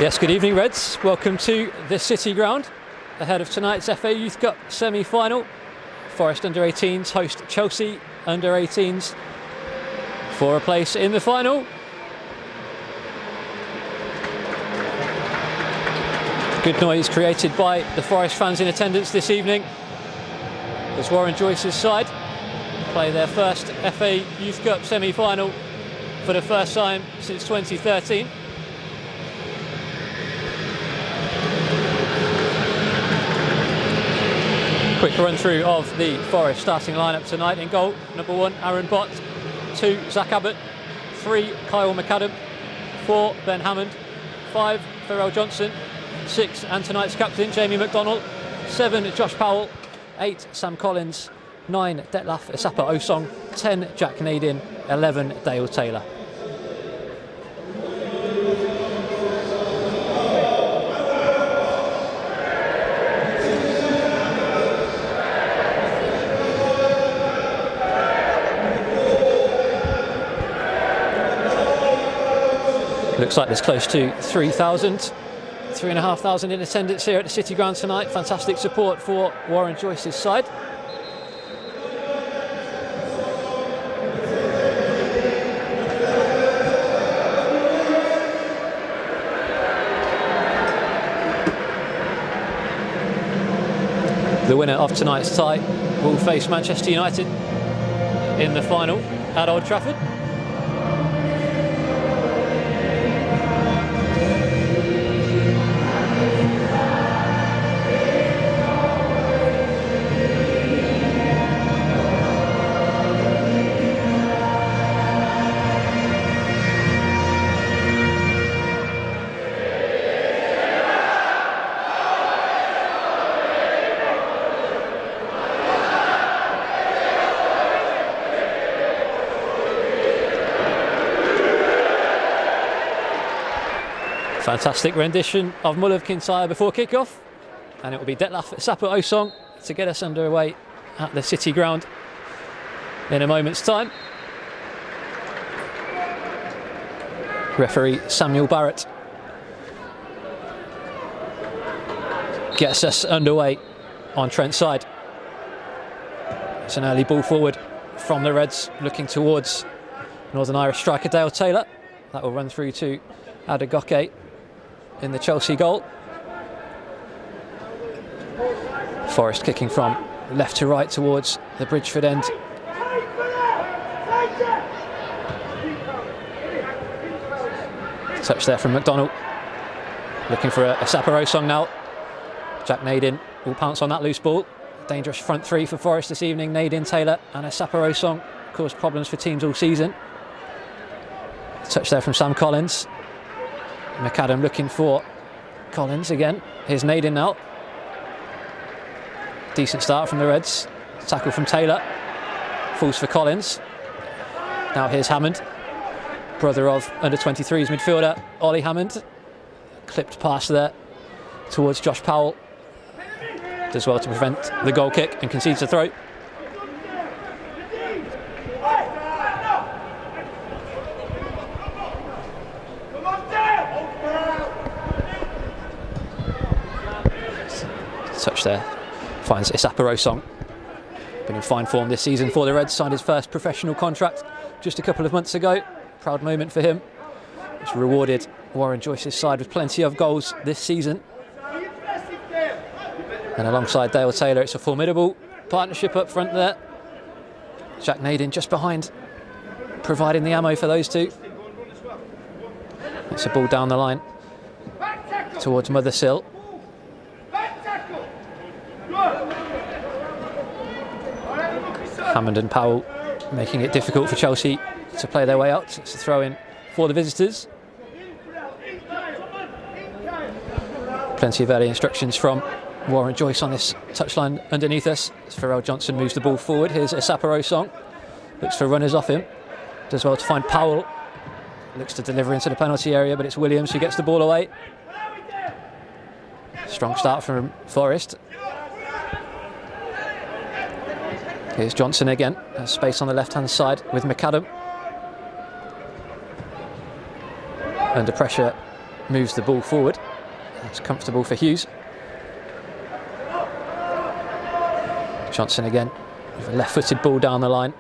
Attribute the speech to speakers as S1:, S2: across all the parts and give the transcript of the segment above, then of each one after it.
S1: Yes, good evening Reds. Welcome to the City Ground ahead of tonight's FA Youth Cup semi-final. Forest under-18s host Chelsea under-18s for a place in the final. Good noise created by the Forest fans in attendance this evening as Warren Joyce's side play their first FA Youth Cup semi-final for the first time since 2013. Quick run through of the Forest starting lineup tonight. In goal, number 1 Aaron Bott, 2 Zach Abbott, 3 Kyle McAdam, 4 Ben Hammond, 5 Pharrell Johnson, 6 and tonight's captain Jamie McDonald, 7 Josh Powell, 8 Sam Collins, 9 Detlef Asapa Osong, 10 Jack Naden, 11 Dale Taylor. Looks like there's close to 3,500 in attendance here at the City Ground tonight. Fantastic support for Warren Joyce's side. The winner of tonight's tie will face Manchester United in the final at Old Trafford. Fantastic rendition of Mull of Kintyre before kick-off, and it will be Detlef Asapa Osong to get us underway at the City Ground in a moment's time. Referee Samuel Barrett gets us underway on Trent's side. It's an early ball forward from the Reds, looking towards Northern Irish striker Dale Taylor. That will run through to Ideagen in the Chelsea goal. Forest kicking from left to right towards the Bridgeford end. Touch there from McDonald. Looking for a Asapa Osong now. Jack Naden will pounce on that loose ball. Dangerous front three for Forest this evening. Naden, Taylor and Asapa Osong caused problems for teams all season. Touch there from Sam Collins. McAdam looking for Collins again. Here's Naden now. Decent start from the Reds. Tackle from Taylor. Falls for Collins. Now here's Hammond, brother of under-23s midfielder Ollie Hammond. Clipped pass there towards Josh Powell. Does well to prevent the goal kick and concedes a throw. Touch there, finds Asapa Osong. Been in fine form this season for the Reds, signed his first professional contract just a couple of months ago. Proud moment for him. It's rewarded Warren Joyce's side with plenty of goals this season. And alongside Dale Taylor, it's a formidable partnership up front there. Jack Naden just behind, providing the ammo for those two. It's a ball down the line towards Mothersill. Hammond and Powell making it difficult for Chelsea to play their way out. It's a throw in for the visitors. Plenty of early instructions from Warren Joyce on this touchline underneath us. As Pharrell Johnson moves the ball forward. Here's Asapa Osong. Looks for runners off him. Does well to find Powell. Looks to deliver into the penalty area, but it's Williams who gets the ball away. Strong start from Forest. Here's Johnson again. Has space on the left-hand side with McAdam. Under pressure moves the ball forward. It's comfortable for Hughes. Johnson again with a left-footed ball down the line.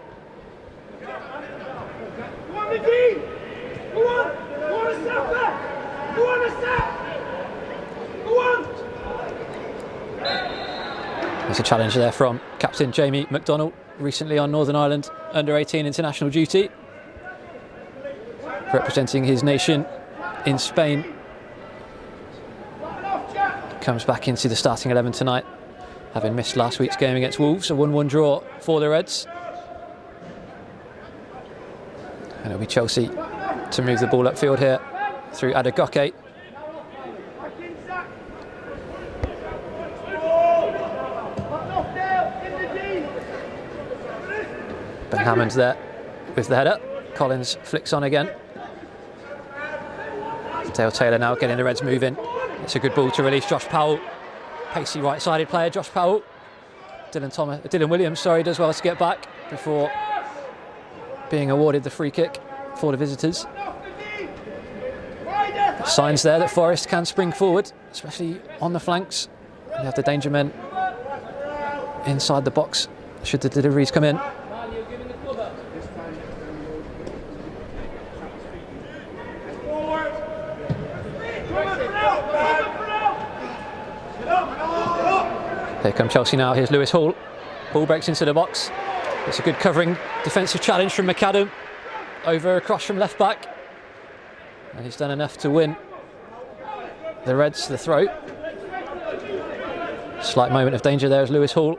S1: There's a challenge there from captain Jamie McDonald, recently on Northern Ireland under-18 international duty, representing his nation in Spain. Comes back into the starting 11 tonight, having missed last week's game against Wolves, a 1-1 draw for the Reds. And it'll be Chelsea to move the ball upfield here through Ideagen. Ben Hammond's there with the header. Collins flicks on again. Dale Taylor now getting the Reds moving. It's a good ball to release Josh Powell. Pacey right-sided player, Josh Powell. Dylan Williams, does well to get back before being awarded the free kick for the visitors. Signs there that Forest can spring forward, especially on the flanks. They have the danger men inside the box should the deliveries come in. Here come Chelsea now. Here's Lewis Hall. Ball breaks into the box. It's a good covering defensive challenge from McAdam. Over across from left back. And he's done enough to win the Reds the throw. Slight moment of danger there as Lewis Hall.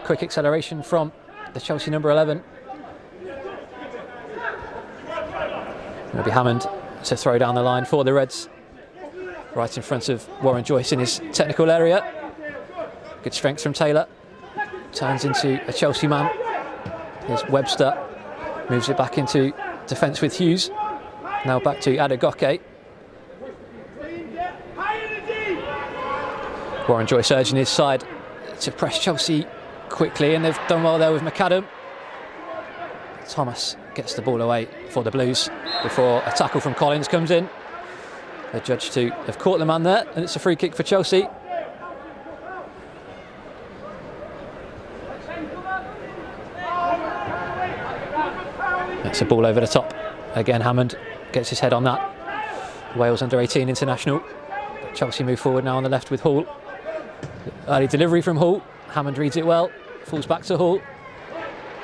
S1: Quick acceleration from the Chelsea number 11. It'll be Hammond to throw down the line for the Reds. Right in front of Warren Joyce in his technical area. Good strength from Taylor. Turns into a Chelsea man. Here's Webster. Moves it back into defence with Hughes. Now back to Ideagen. Warren Joyce urging his side to press Chelsea quickly, and they've done well there with McAdam. Thomas gets the ball away for the Blues before a tackle from Collins comes in. They're judged to have caught the man there, and it's a free kick for Chelsea. It's a ball over the top. Again, Hammond gets his head on that. Wales under-18 international. Chelsea move forward now on the left with Hall. Early delivery from Hall. Hammond reads it well. Falls back to Hall.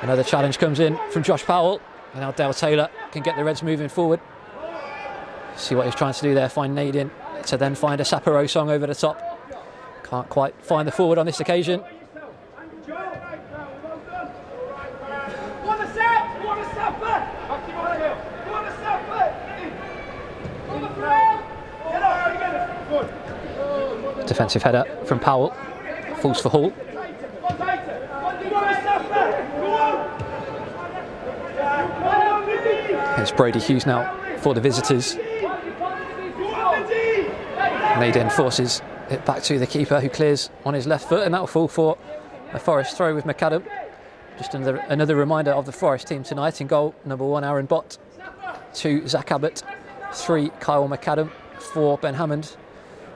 S1: Another challenge comes in from Josh Powell. And now Dale Taylor can get the Reds moving forward. See what he's trying to do there. Find Naden to then find a Sapiro song over the top. Can't quite find the forward on this occasion. Defensive header from Powell. Falls for Hall. Here's Brody Hughes now for the visitors. Naden forces it back to the keeper, who clears on his left foot, and that will fall for a Forest throw with McAdam. Just another reminder of the Forest team tonight. In goal, number 1 Aaron Bott, 2 Zach Abbott, 3 Kyle McAdam, 4 Ben Hammond,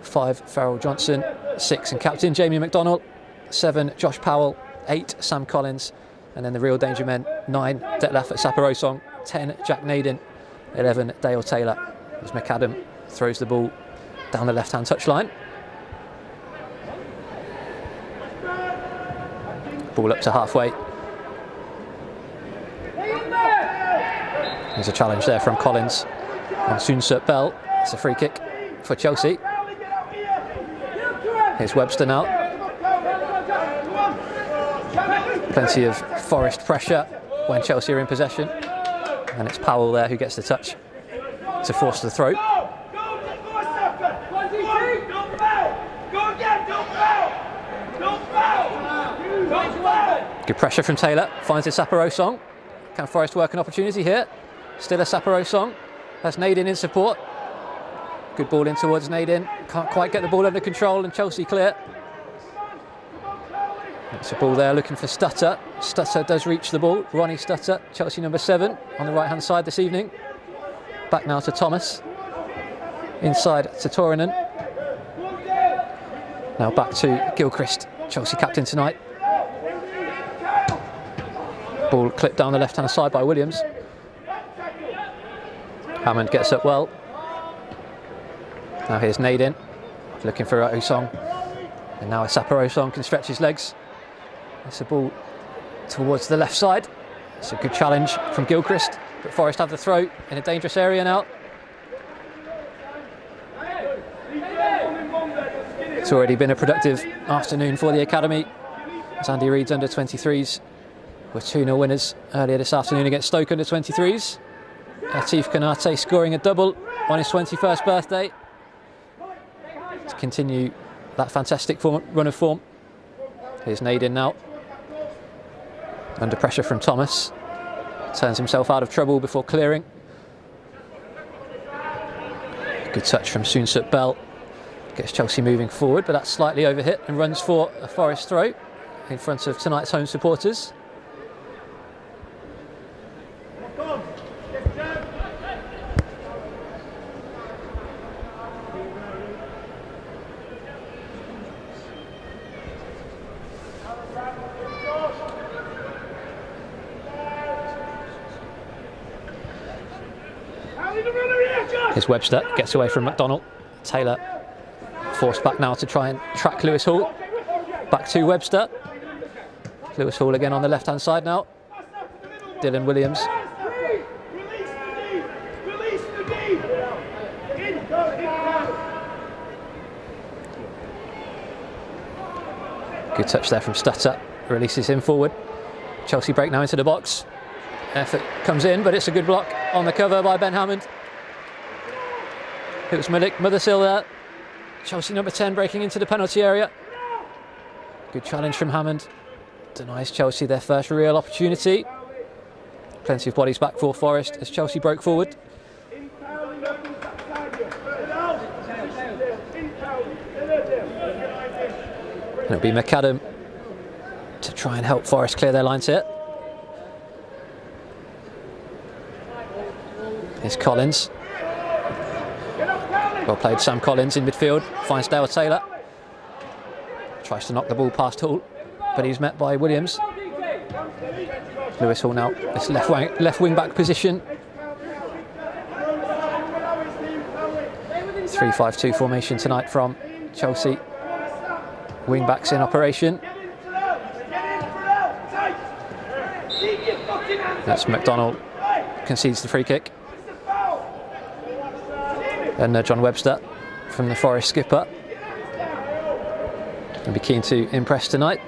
S1: 5 Farrell Johnson, 6 and captain Jamie McDonald, 7 Josh Powell, 8 Sam Collins, and then the real danger men, 9 Detlef Sapiro-Song, 10 Jack Naden, 11 Dale Taylor, as McAdam throws the ball down the left-hand touchline. Ball up to halfway. There's a challenge there from Collins on Soonsut Bell. It's a free kick for Chelsea. Here's Webster now. Plenty of Forest pressure when Chelsea are in possession. And it's Powell there who gets the touch to force the throw. Good pressure from Taylor. Finds his Sapiro-Song. Can Forest work an opportunity here? Still a Sapiro-Song. That's Naden in support. Good ball in towards Naden. Can't quite get the ball under control, and Chelsea clear. It's a ball there looking for Stutter. Stutter does reach the ball. Ronnie Stutter, Chelsea number 7, on the right-hand side this evening. Back now to Thomas. inside to Torinen. Now back to Gilchrist, Chelsea captain tonight. Ball clipped down the left-hand side by Williams. Hammond gets up well. Now here's Naden, looking for Osong. And now Asapa Osong can stretch his legs. It's a ball towards the left side. It's a good challenge from Gilchrist, but Forest have the throw in a dangerous area now. It's already been a productive afternoon for the academy, as Andy Reid's under-23s were 2-0 winners earlier this afternoon against Stoke under-23s. Atif Konate scoring a double on his 21st birthday to continue that fantastic run of form. Here's Naden now, under pressure from Thomas, turns himself out of trouble before clearing. Good touch from Soonsup Bell, gets Chelsea moving forward, but that's slightly overhit and runs for a Forest throw in front of tonight's home supporters. Here's Webster, gets away from McDonald. Taylor forced back now to try and track Lewis Hall. Back to Webster. Lewis Hall again on the left-hand side now. Dylan Williams. Good touch there from Stutter. Releases him forward. Chelsea break now into the box. Effort comes in, but it's a good block on the cover by Ben Hammond. It was Malik Mothersill there. Chelsea number 10 breaking into the penalty area. Good challenge from Hammond. Denies Chelsea their first real opportunity. Plenty of bodies back for Forest as Chelsea broke forward. And it'll be McAdam to try and help Forest clear their lines here. Here's Collins. Well played, Sam Collins in midfield, finds Dale Taylor. Tries to knock the ball past Hall, but he's met by Williams. Lewis Hall now, this left wing back position. 3-5-2 formation tonight from Chelsea. Wing backs in operation. That's McDonald, concedes the free kick. And John Webster from the Forest skipper. He'll be keen to impress tonight.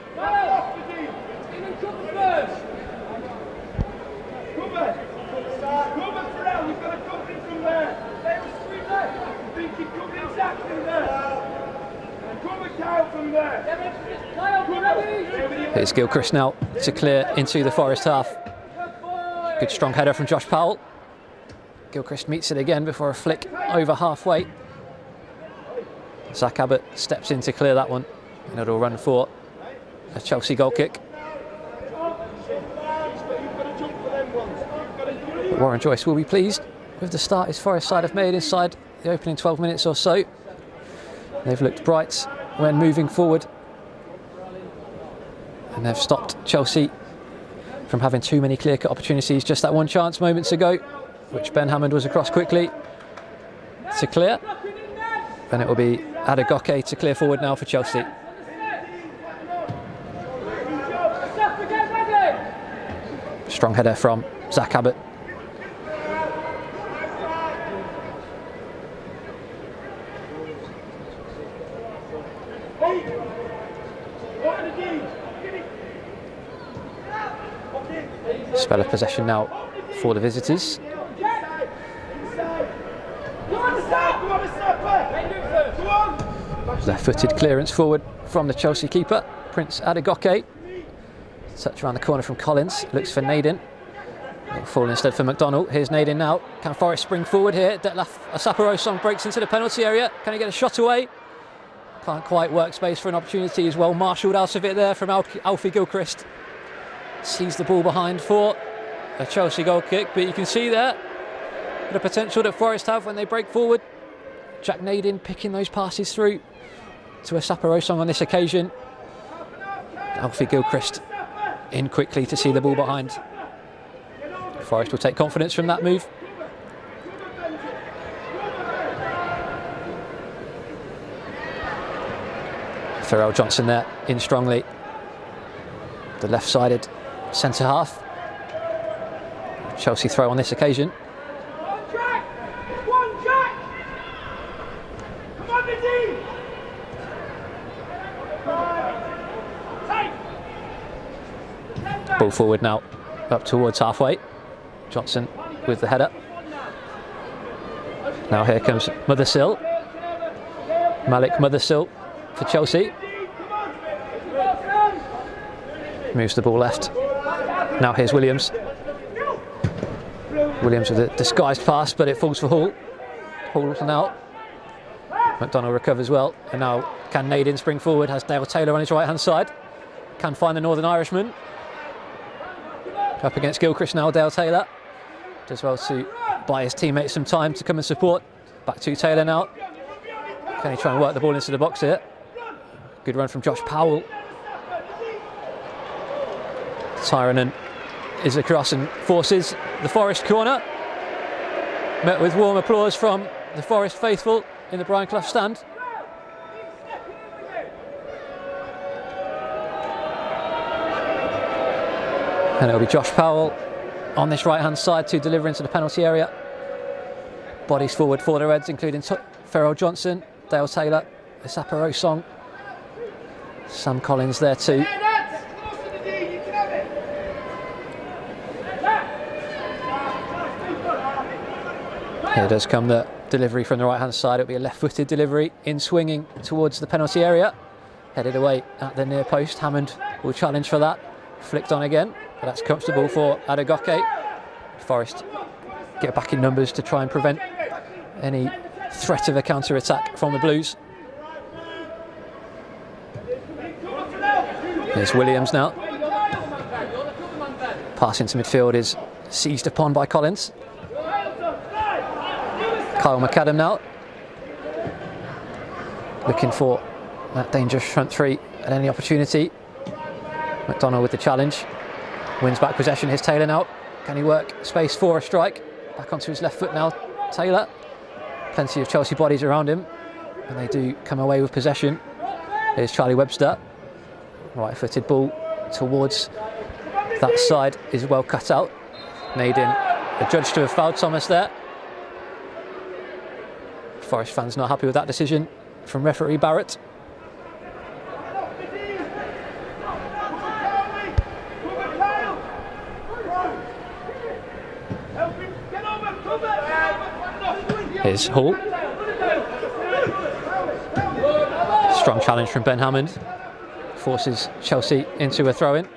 S1: Here's Gilchrist now to clear into the Forest half. Good strong header from Josh Powell. Gilchrist meets it again before a flick over halfway. Zach Abbott steps in to clear that one, and it'll run for a Chelsea goal kick. Warren Joyce will be pleased with the start his Forest side have made inside the opening 12 minutes or so. They've looked bright when moving forward, and they've stopped Chelsea from having too many clear-cut opportunities. Just that one chance moments ago, which Ben Hammond was across quickly to clear. And it will be Adegoke to clear forward now for Chelsea. Strong header from Zach Abbott. Spell of possession now for the visitors. Left-footed clearance forward from the Chelsea keeper, Prince Adegoke. Touch around the corner from Collins, looks for Naden. It'll fall instead for McDonald. Here's Naden now. Can Forest spring forward here? Detlef Asapa-Osong breaks into the penalty area. Can he get a shot away? Can't quite work space for an opportunity. He's well marshalled out of it there from Alfie Gilchrist. Sees the ball behind for a Chelsea goal kick, but you can see there the potential that Forest have when they break forward. Jack Naden picking those passes through to a Saparosong on this occasion. Alfie Gilchrist in quickly to see the ball behind. Forest will take confidence from that move. Pharrell Johnson there in strongly. The left-sided centre half. Chelsea throw on this occasion. Ball forward now, up towards halfway. Johnson with the header. Now here comes Mothersill. Malik Mothersill for Chelsea. Moves the ball left. Now here's Williams. Williams with a disguised pass, but it falls for Hall. Hall now. McDonald recovers well. And now can Naden spring forward? Has Dale Taylor on his right-hand side. Can find the Northern Irishman. Up against Gilchrist now, Dale Taylor. Does well to buy his teammates some time to come and support. Back to Taylor now. Can he try and work the ball into the box here? Good run from Josh Powell. Tyronen is across and forces the Forest corner. Met with warm applause from the Forest faithful in the Brian Clough stand. And it'll be Josh Powell on this right-hand side to deliver into the penalty area. Bodies forward for the Reds, including Pharrell Johnson, Dale Taylor, Saparosong, Sam Collins there too. Here does come the delivery from the right-hand side. It'll be a left-footed delivery in swinging towards the penalty area. Headed away at the near post. Hammond will challenge for that. Flicked on again. But that's comfortable for Adegoke. Forest get back in numbers to try and prevent any threat of a counter-attack from the Blues. Here's Williams now. Pass into midfield is seized upon by Collins. Kyle McAdam now. Looking for that dangerous front three at any opportunity. McDonald with the challenge. Wins back possession. Here's Taylor now. Can he work space for a strike? Back onto his left foot now. Taylor. Plenty of Chelsea bodies around him. And they do come away with possession. Here's Charlie Webster. Right-footed ball towards that side is well cut out. Naden adjudged to have fouled Thomas there. Forest fans not happy with that decision from referee Barrett. Here's Hall. Strong challenge from Ben Hammond. Forces Chelsea into a throw-in.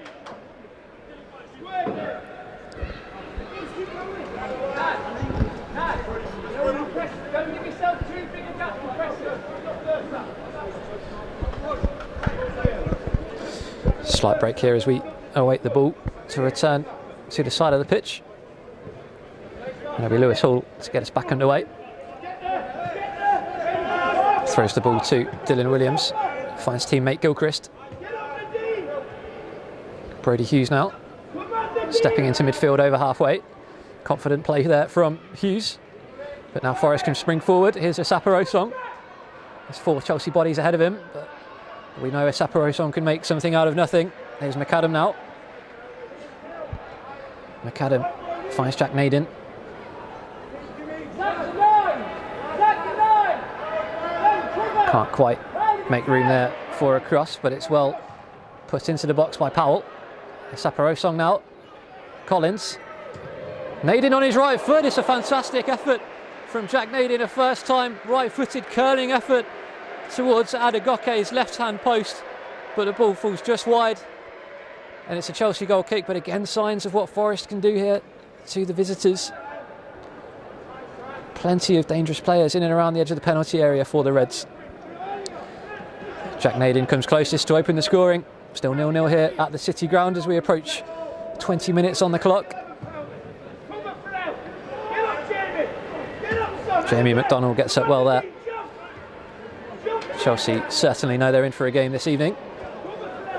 S1: Slight break here as we await the ball to return to the side of the pitch. And it'll be Lewis Hall to get us back underway. Throws the ball to Dylan Williams. Finds teammate Gilchrist. Brody Hughes now. Stepping into midfield over halfway. Confident play there from Hughes. But now Forest can spring forward. Here's a Saparosong. There's 4 Chelsea bodies ahead of him. But we know a Saparosong can make something out of nothing. Here's McAdam now. McAdam finds Jack Naden. Can't quite make room there for a cross, but it's well put into the box by Powell. Saparosong now. Collins. Naden on his right foot. It's a fantastic effort from Jack Naden. A first time right-footed curling effort towards Adegoke's left-hand post, but the ball falls just wide. And it's a Chelsea goal kick, but again signs of what Forest can do here to the visitors. Plenty of dangerous players in and around the edge of the penalty area for the Reds. Jack Naden comes closest to open the scoring. Still 0-0 here at the City Ground as we approach 20 minutes on the clock. Jamie McDonald gets up well there. Chelsea certainly know they're in for a game this evening.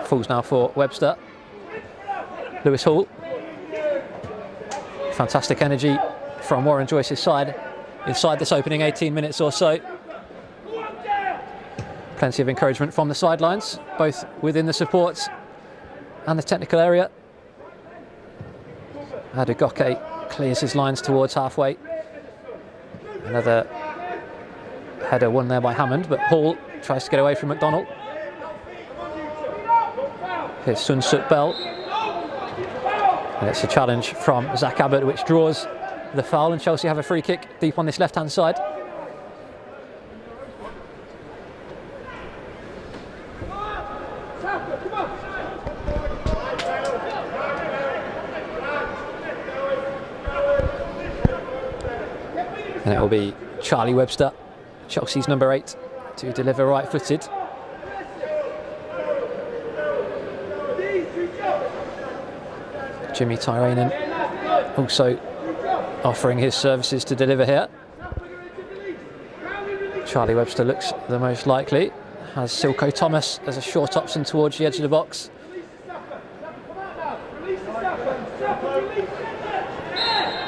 S1: Falls now for Webster. Lewis Hall. Fantastic energy from Warren Joyce's side inside this opening 18 minutes or so. Plenty of encouragement from the sidelines, both within the supports and the technical area. Adegoke clears his lines towards halfway. Another header won there by Hammond, but Hall tries to get away from McDonald. Here's Sun Suk Bell. And it's a challenge from Zach Abbott, which draws the foul, and Chelsea have a free kick deep on this left-hand side. And it will be Charlie Webster, Chelsea's number 8, to deliver right-footed. Jimmy Tyranen also offering his services to deliver here. Charlie Webster looks the most likely. Has Silko Thomas as a short option towards the edge of the box.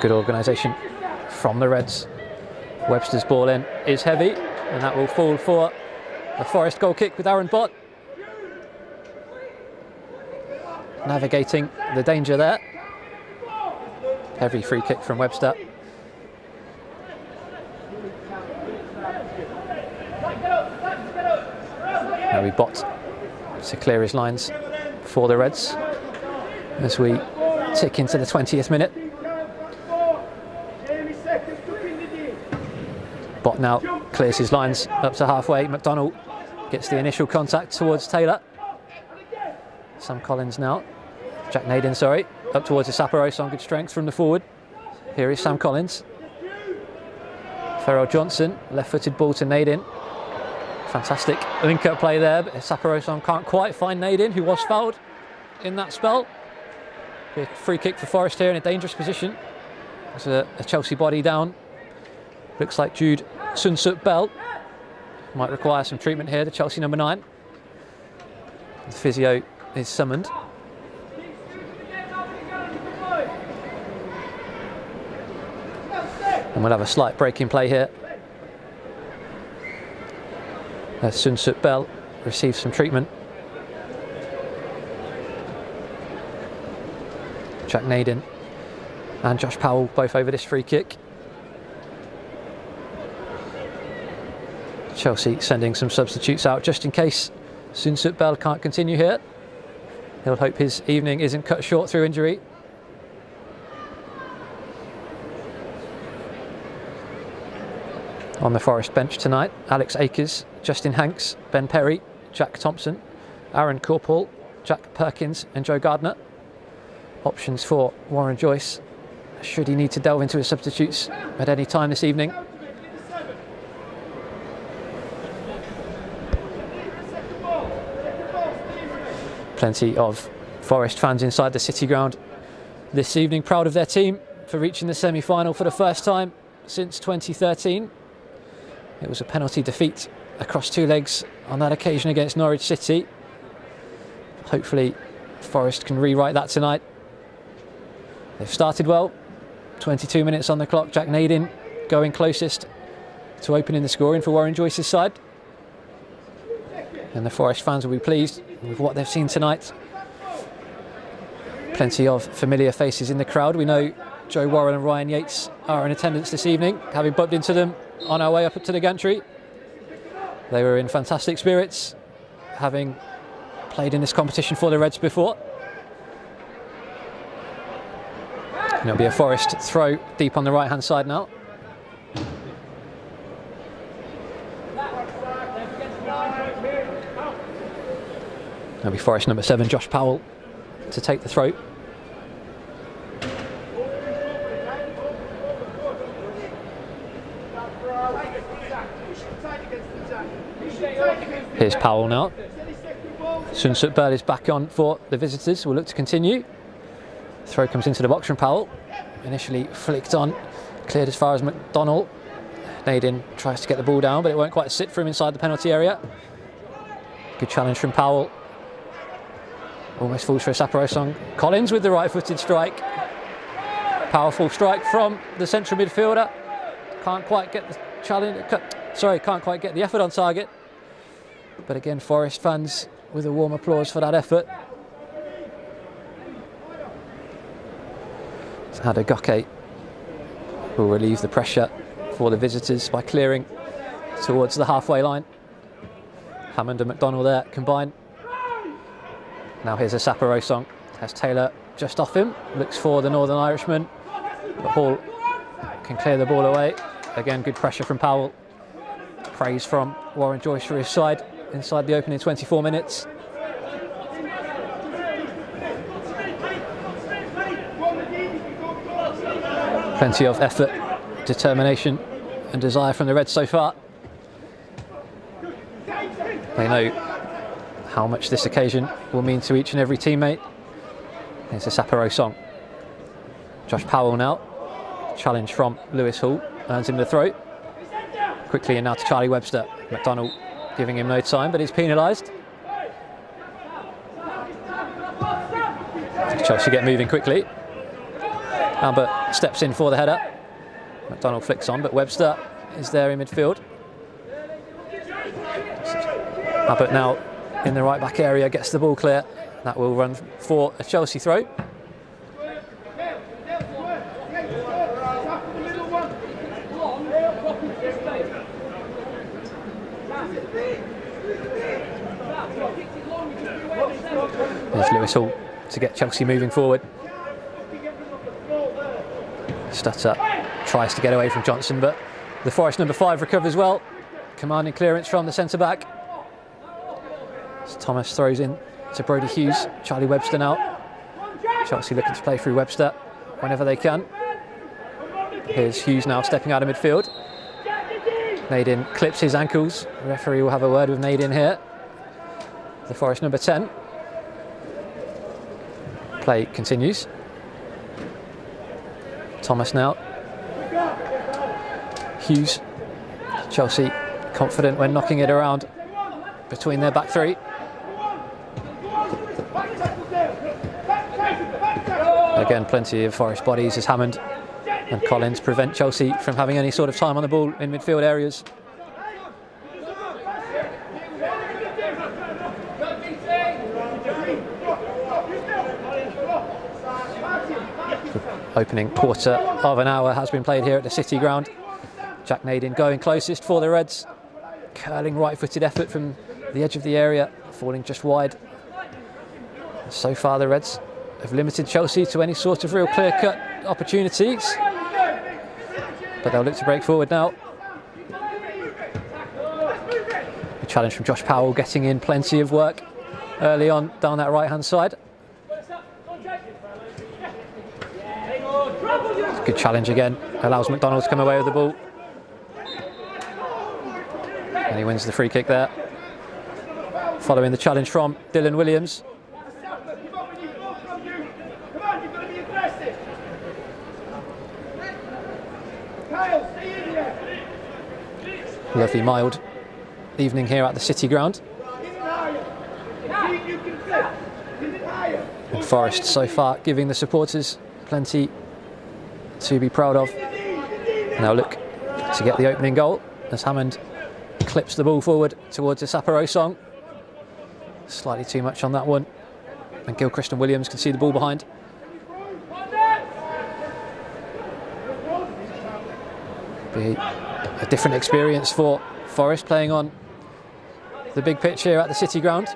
S1: Good organisation from the Reds. Webster's ball in is heavy, and that will fall for a Forest goal kick with Aaron Bott navigating the danger there. Heavy free kick from Webster. Now we Bott to clear his lines for the Reds as we tick into the 20th minute. Bott now clears his lines up to halfway. McDonald gets the initial contact towards Taylor. Sam Collins now. Jack Naden, sorry. Up towards the Saparos on good strength from the forward. Here is Sam Collins. Farrell Johnson, left-footed ball to Naden. Fantastic link-up play there, but Saparos can't quite find Naden, who was fouled in that spell. Big free kick for Forest here in a dangerous position. There's a Chelsea body down. Looks like Jude Sun-Suk Bell might require some treatment here, the Chelsea number 9. The physio is summoned. And we'll have a slight break in play here. As Sun-Suk Bell receives some treatment. Jack Naden and Josh Powell both over this free kick. Chelsea sending some substitutes out just in case Sun-Suk Bell can't continue here. He'll hope his evening isn't cut short through injury. On the Forest bench tonight, Alex Akers, Justin Hanks, Ben Perry, Jack Thompson, Aaron Corpall, Jack Perkins and Joe Gardner. Options for Warren Joyce, should he need to delve into his substitutes at any time this evening. Plenty of Forest fans inside the City Ground this evening, proud of their team for reaching the semi-final for the first time since 2013. It was a penalty defeat across 2 legs on that occasion against Norwich City. Hopefully Forest can rewrite that tonight. They've started well. 22 minutes on the clock. Jack Naden going closest to opening the scoring for Warren Joyce's side. And the Forest fans will be pleased with what they've seen tonight. Plenty of familiar faces in the crowd. We know Joe Warren and Ryan Yates are in attendance this evening, having bumped into them on our way up to the gantry. They were in fantastic spirits, having played in this competition for the Reds before. And it'll be a Forest throw deep on the right-hand side now. It'll be Forest number 7, Josh Powell, to take the throw. Here's Powell now. Sun-Suk Bell is back on for the visitors. We'll look to continue. Throw comes into the box from Powell. Initially flicked on, cleared as far as McDonald. Naden tries to get the ball down, but it won't quite sit for him inside the penalty area. Good challenge from Powell. Almost falls for a Saparosong. Collins with the right-footed strike. Powerful strike from the central midfielder. Can't quite get the challenge. Can't quite get the effort on target. But again, Forest fans with a warm applause for that effort. Ideagen will relieve the pressure for the visitors by clearing towards the halfway line. Hammond and McDonald there combine. Now here's a Saparosong. Has Taylor just off him. Looks for the Northern Irishman. But Hall can clear the ball away. Again, good pressure from Powell. Praise from Warren Joyce for his side inside the opening 24 minutes. Plenty of effort, determination and desire from the Reds so far. They know how much this occasion will mean to each and every teammate. Here's a Saparosong. Josh Powell now. Challenge from Lewis Hall. Earns him the throw. Quickly in now to Charlie Webster. McDonald giving him no time, but he's penalised. Chelsea get moving quickly. Albert steps in for the header. McDonald flicks on, but Webster is there in midfield. Albert now in the right back area, gets the ball clear. That will run for a Chelsea throw. There's Lewis Hall to get Chelsea moving forward. Stutter tries to get away from Johnson, but the Forest number 5 recovers well. Commanding clearance from the centre-back. Thomas throws in to Brodie Hughes. Charlie Webster now. Chelsea looking to play through Webster whenever they can. Here's Hughes now stepping out of midfield. Naden clips his ankles. The referee will have a word with Naden here. The Forest number 10. Play continues. Thomas now. Hughes. Chelsea confident when knocking it around between their back three. Again, plenty of Forest bodies as Hammond and Collins prevent Chelsea from having any sort of time on the ball in midfield areas. Opening quarter of an hour has been played here at the City Ground. Jack Naden going closest for the Reds. Curling right-footed effort from the edge of the area, falling just wide. So far the Reds have limited Chelsea to any sort of real clear-cut opportunities. But they'll look to break forward now. A challenge from Josh Powell, getting in plenty of work early on down that right-hand side. Good challenge again, allows McDonald to come away with the ball. And he wins the free kick there. Following the challenge from Dylan Williams. Lovely mild evening here at the City Ground. And Forest so far giving the supporters plenty to be proud of. Now look to get the opening goal as Hammond clips the ball forward towards the Saparosong. Slightly too much on that one, and Gilchrist and Williams can see the ball behind. Be a different experience for Forest playing on the big pitch here at the City Ground.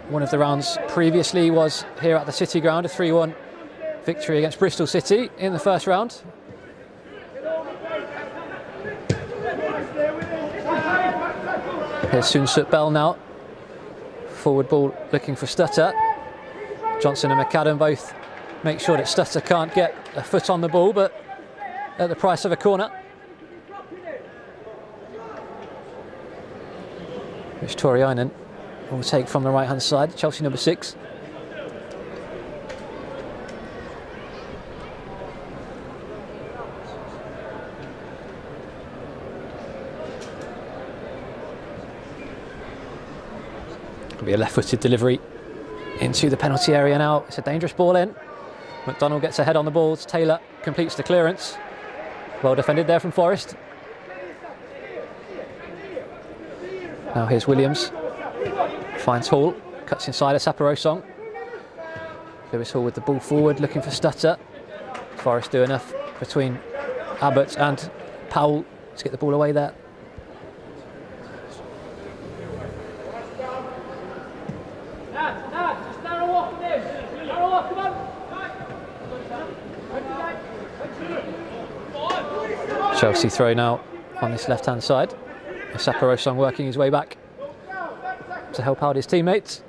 S1: One of the rounds previously was here at the City Ground, a 3-1 victory against Bristol City in the first round. Here's Soon-Suk Bell now. Forward ball looking for Stutter. Johnson and McAdam both make sure that Stutter can't get a foot on the ball, but at the price of a corner. Which Toriainen will take from the right-hand side, Chelsea number 6. It'll be a left-footed delivery into the penalty area now. It's a dangerous ball in. McDonald gets ahead on the balls. Taylor completes the clearance. Well defended there from Forest. Now here's Williams. Finds Hall. Cuts inside a Saparosong. Lewis Hall with the ball forward, looking for Stutter. Forest do enough between Abbott and Powell to get the ball away there. Chelsea throw now on this left-hand side. Saparosong working his way back to help out his teammates.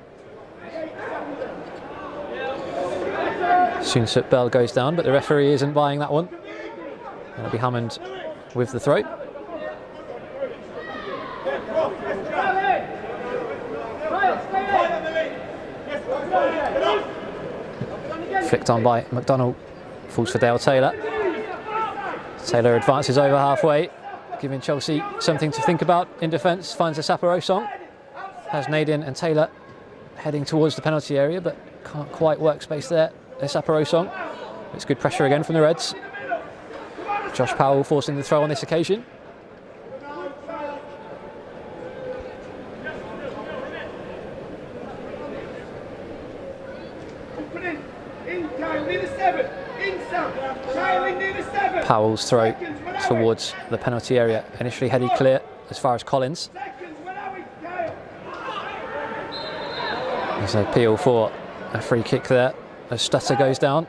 S1: Soonsut Bell goes down, but the referee isn't buying that one. It'll be Hammond with the throw. Flicked on by McDonald, falls for Dale Taylor. Taylor advances over halfway, giving Chelsea something to think about in defence. Finds a Saparosong. Has Naden and Taylor heading towards the penalty area, but can't quite work space there. There's Saparosong. It's good pressure again from the Reds. Josh Powell forcing the throw on this occasion. Powell's throw towards the penalty area, initially headed clear as far as Collins. There's an appeal for a free kick there as Stutter goes down.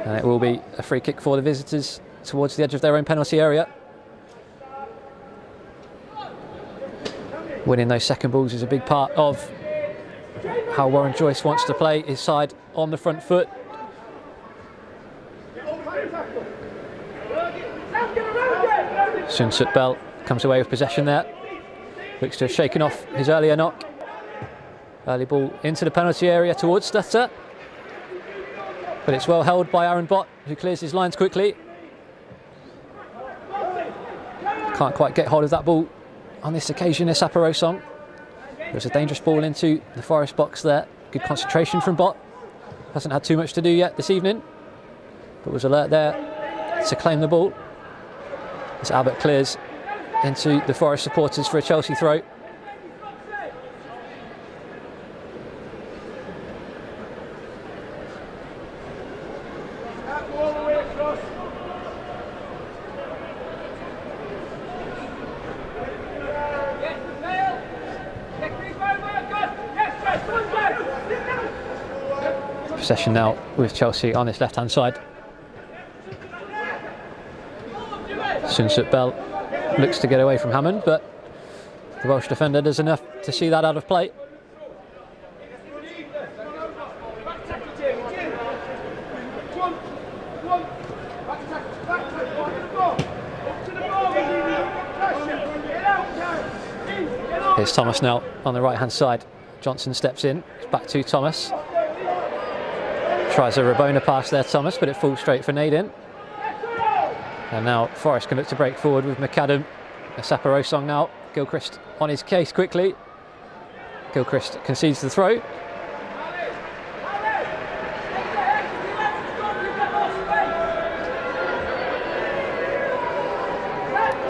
S1: And it will be a free kick for the visitors towards the edge of their own penalty area. Winning those second balls is a big part of how Warren Joyce wants to play his side on the front foot. Soonsut Bell comes away with possession there. Looks to have shaken off his earlier knock. Early ball into the penalty area towards Stutter. But it's well held by Aaron Bott, who clears his lines quickly. Can't quite get hold of that ball on this occasion. There's Saparosong. There's a dangerous ball into the Forest box there. Good concentration from Bott. Hasn't had too much to do yet this evening, but was alert there to claim the ball. As Abbott clears into the Forest supporters for a Chelsea throw. Possession now with Chelsea on this left-hand side. Soonsut Bell looks to get away from Hammond, but the Welsh defender does enough to see that out of play. Here's Thomas now on the right-hand side. Johnson steps in, back to Thomas. Tries a Rabona pass there, Thomas, but it falls straight for Naden. And now Forest can look to break forward with McAdam. A Saparosong now. Gilchrist on his case quickly. Gilchrist concedes the throw.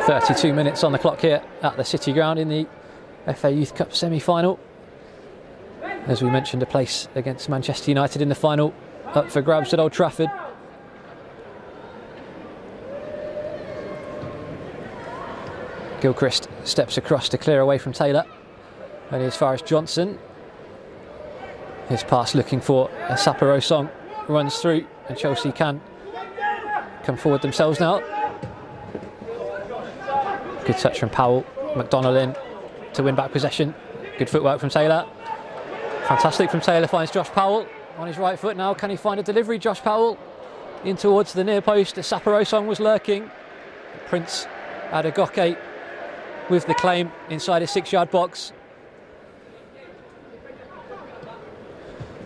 S1: "32 minutes on the clock here at the City Ground in the FA Youth Cup semi-final. As we mentioned, a place against Manchester United in the final up for grabs at Old Trafford. Gilchrist steps across to clear away from Taylor. Only as far as Johnson. His pass looking for a Saparosong. Runs through and Chelsea can come forward themselves now. Good touch from Powell. McDonald in to win back possession. Good footwork from Taylor. Fantastic from Taylor, finds Josh Powell on his right foot now. Can he find a delivery? Josh Powell in towards the near post. The Saparosong was lurking. Prince Adegoke with the claim inside his 6-yard box.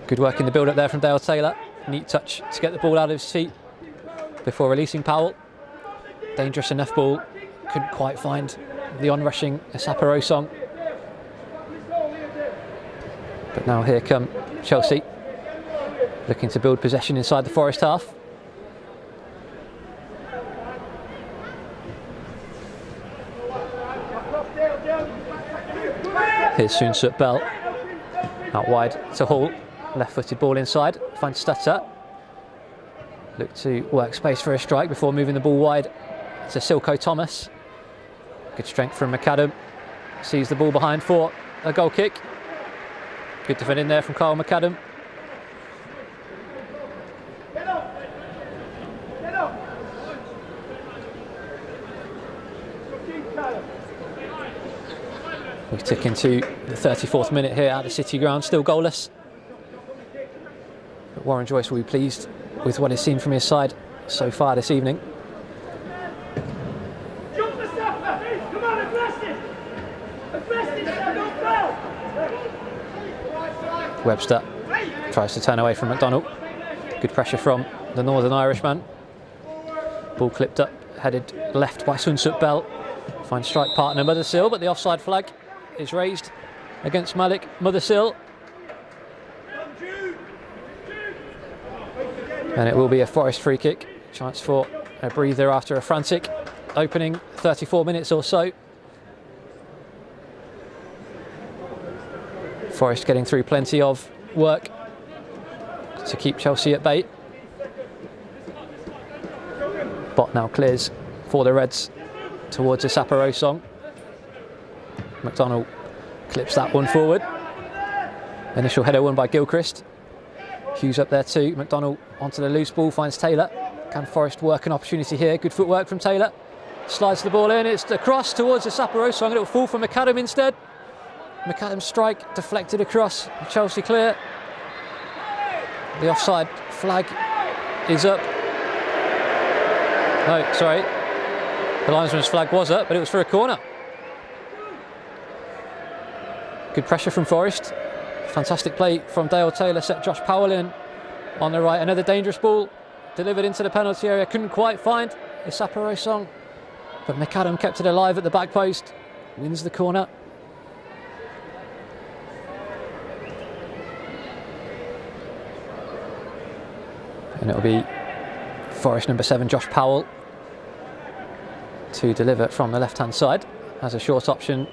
S1: Good work in the build-up there from Dale Taylor. Neat touch to get the ball out of his feet before releasing Powell. Dangerous enough ball. Couldn't quite find the on-rushing Saparosong. But now here come Chelsea, looking to build possession inside the Forest half. Here's Soonsut Bell, out wide to Hall, left-footed ball inside, finds Stutter. Look to work space for a strike before moving the ball wide to Silko Thomas. Good strength from McAdam, sees the ball behind for a goal kick. Good defending there from Kyle McAdam. We tick into the 34th minute here at the City ground, still goalless. But Warren Joyce will be pleased with what he's seen from his side so far this evening. Webster tries to turn away from McDonald. Good pressure from the Northern Irishman. Ball clipped up, headed left by Soonsut Bell. Finds strike partner Mothersill, but the offside flag is raised against Malik Mothersill. And it will be a Forest free kick. Chance for a breather after a frantic opening 34 minutes or so. Forest getting through plenty of work to keep Chelsea at bay. Bot now clears for the Reds towards a Saparosong. McDonald clips that one forward. Initial header won by Gilchrist. Hughes up there too. McDonald onto the loose ball, finds Taylor. Can Forest work an opportunity here? Good footwork from Taylor. Slides the ball in. It's across towards the Saparosong. It'll fall from McAdam instead. McAdam's strike deflected across. Chelsea clear. The offside flag is up. No, sorry. The linesman's flag was up, but it was for a corner. Good pressure from Forest. Fantastic play from Dale Taylor, set Josh Powell in on the right. Another dangerous ball delivered into the penalty area. Couldn't quite find Saparosong, but McAdam kept it alive at the back post. Wins the corner. And it'll be Forest number 7, Josh Powell, to deliver from the left-hand side. Has a short option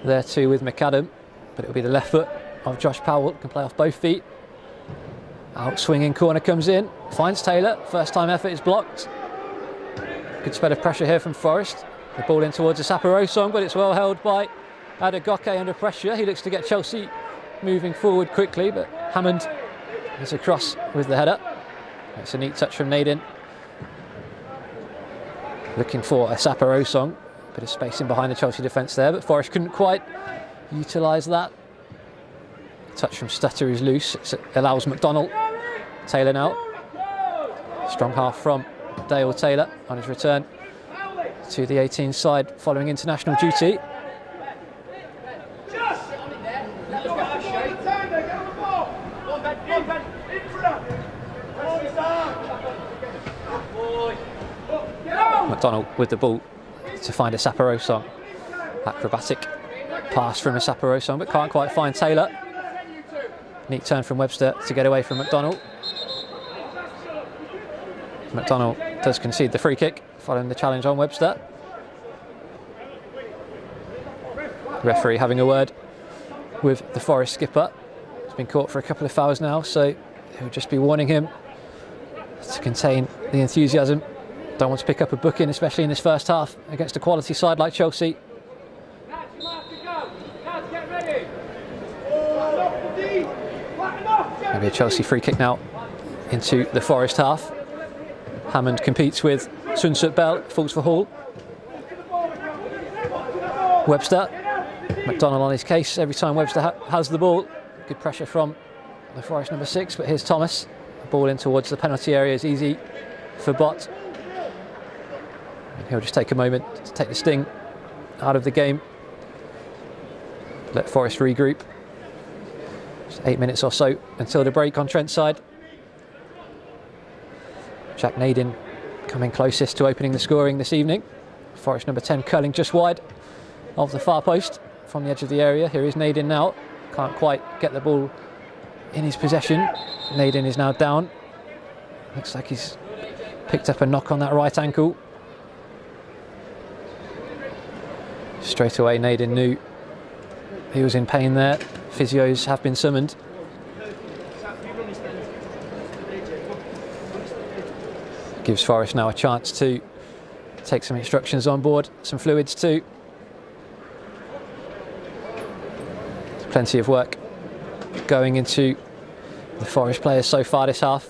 S1: there too with McAdam, but it'll be the left foot of Josh Powell. Can play off both feet. Out swinging corner comes in, finds Taylor. First time effort is blocked. Good spread of pressure here from Forest. The ball in towards the Saparosong, but it's well held by Adegoke under pressure. He looks to get Chelsea moving forward quickly, but Hammond is across with the header. It's a neat touch from Naden. Looking for a Saparosong. Bit of space in behind the Chelsea defence there, but Forest couldn't quite utilise that. Touch from Stutter is loose. It allows McDonald. Taylor now. Strong half from Dale Taylor on his return to the 18 side following international duty. McDonald with the ball to find a Saparosong. Acrobatic pass from a Saparosong, but can't quite find Taylor. Neat turn from Webster to get away from McDonald. McDonald does concede the free kick following the challenge on Webster. Referee having a word with the Forest skipper. He's been caught for a couple of fouls now, so he'll just be warning him to contain the enthusiasm. Don't want to pick up a booking, especially in this first half against a quality side like Chelsea. Maybe a Chelsea free kick now into the Forest half. Hammond competes with Soonsut Bell, falls for Hall. Webster, McDonald on his case every time Webster has the ball. Good pressure from the Forest number 6, but here's Thomas. Ball in towards the penalty area is easy for Bott. And he'll just take a moment to take the sting out of the game. Let Forest regroup. Just 8 minutes or so until the break on Trent's side. Jack Naden coming closest to opening the scoring this evening. Forest number 10 curling just wide of the far post from the edge of the area. Here is Naden now. Can't quite get the ball in his possession. Naden is now down. Looks like he's picked up a knock on that right ankle. Straight away Naden knew he was in pain there. Physios have been summoned. Gives Forest now a chance to take some instructions on board, some fluids too. Plenty of work going into the Forest players so far this half.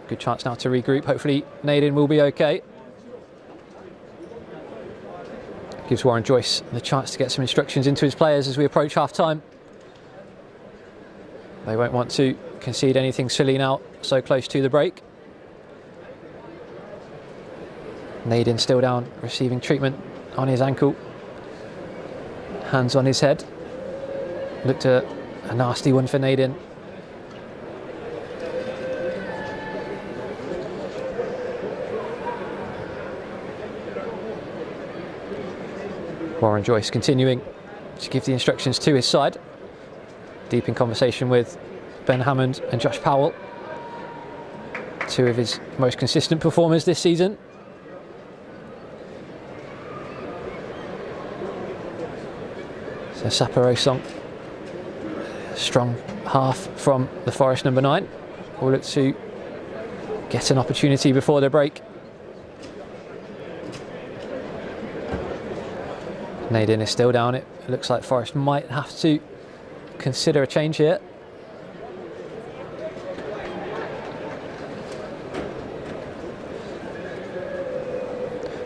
S1: Good chance now to regroup. Hopefully Naden will be okay. Gives Warren Joyce the chance to get some instructions into his players as we approach half time. They won't want to concede anything silly now, so close to the break. Naden still down, receiving treatment on his ankle. Hands on his head. Looked a nasty one for Naden. Warren Joyce continuing to give the instructions to his side. Deep in conversation with Ben Hammond and Josh Powell. Two of his most consistent performers this season. So Saparosong, strong half from the Forest number 9, will look to get an opportunity before the break. Naden is still down. It looks like Forest might have to consider a change here.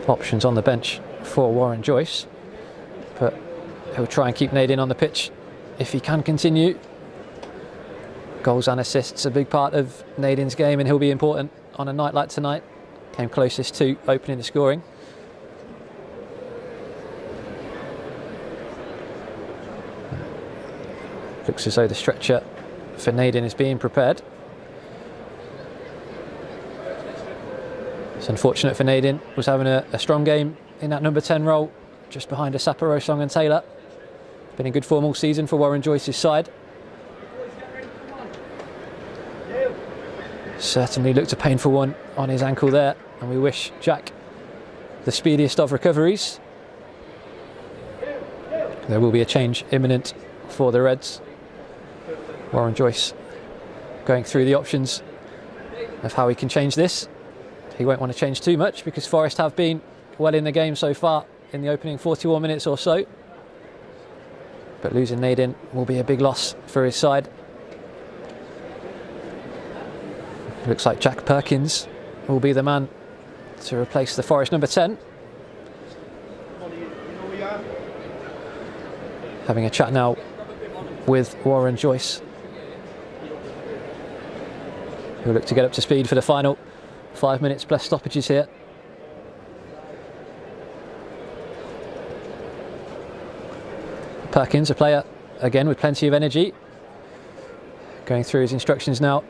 S1: Options on the bench for Warren Joyce, but he'll try and keep Naden on the pitch if he can continue. Goals and assists a big part of Naden's game, and he'll be important on a night like tonight. Came closest to opening the scoring. Looks as though the stretcher for Naden is being prepared. It's unfortunate for Naden, was having a strong game in that number 10 role, just behind Saparosong and Taylor. Been in good form all season for Warren Joyce's side. Certainly looked a painful one on his ankle there, and we wish Jack the speediest of recoveries. There will be a change imminent for the Reds. Warren Joyce going through the options of how he can change this. He won't want to change too much because Forest have been well in the game so far in the opening 41 minutes or so. But losing Naden will be a big loss for his side. Looks like Jack Perkins will be the man to replace the Forest number 10. Having a chat now with Warren Joyce, who'll look to get up to speed for the final 5 minutes plus stoppages here. Perkins, a player again with plenty of energy, going through his instructions now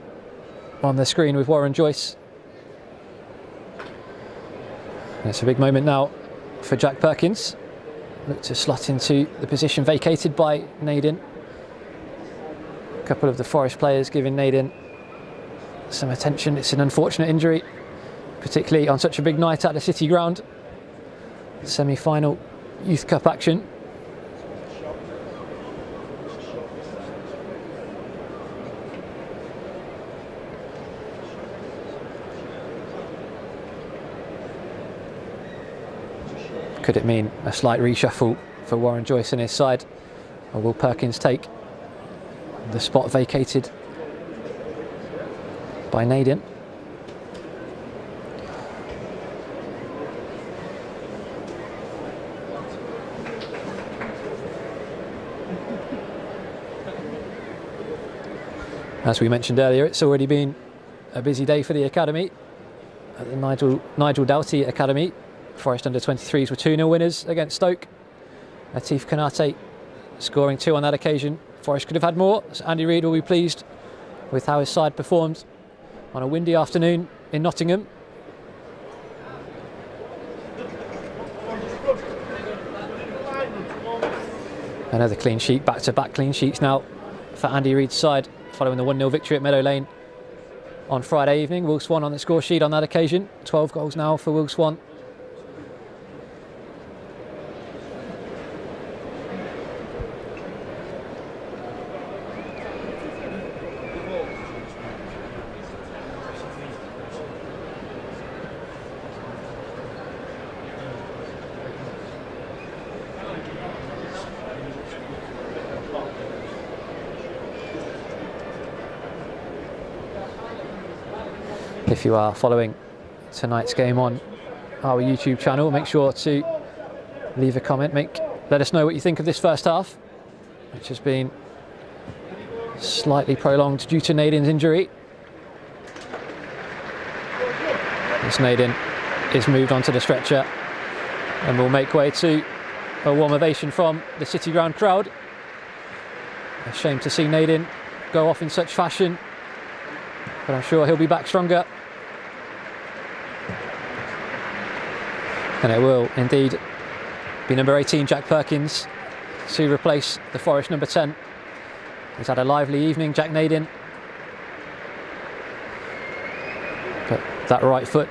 S1: on the screen with Warren Joyce. And it's a big moment now for Jack Perkins. Look to slot into the position vacated by Naden. A couple of the Forest players giving Naden some attention. It's an unfortunate injury, particularly on such a big night at the City Ground. Semi-final Youth Cup action. Could it mean a slight reshuffle for Warren Joyce and his side, or will Perkins take the spot vacated by Naden? As we mentioned earlier, it's already been a busy day for the academy at the Nigel Doughty Academy. Forest under-23s were 2-0 winners against Stoke. Latif Konate scoring 2 on that occasion. Forest could have had more, so Andy Reid will be pleased with how his side performed on a windy afternoon in Nottingham. Another clean sheet, back-to-back clean sheets now for Andy Reid's side following the 1-0 victory at Meadow Lane on Friday evening. Will Swan on the score sheet on that occasion. 12 goals now for Will Swan. If you are following tonight's game on our YouTube channel, make sure to leave a comment. Let us know what you think of this first half, which has been slightly prolonged due to Naden's injury. As Naden is moved onto the stretcher and will make way to a warm ovation from the City Ground crowd. A shame to see Naden go off in such fashion, but I'm sure he'll be back stronger. And it will indeed be number 18, Jack Perkins, to replace the Forest number 10. He's had a lively evening, Jack Naden. But that right foot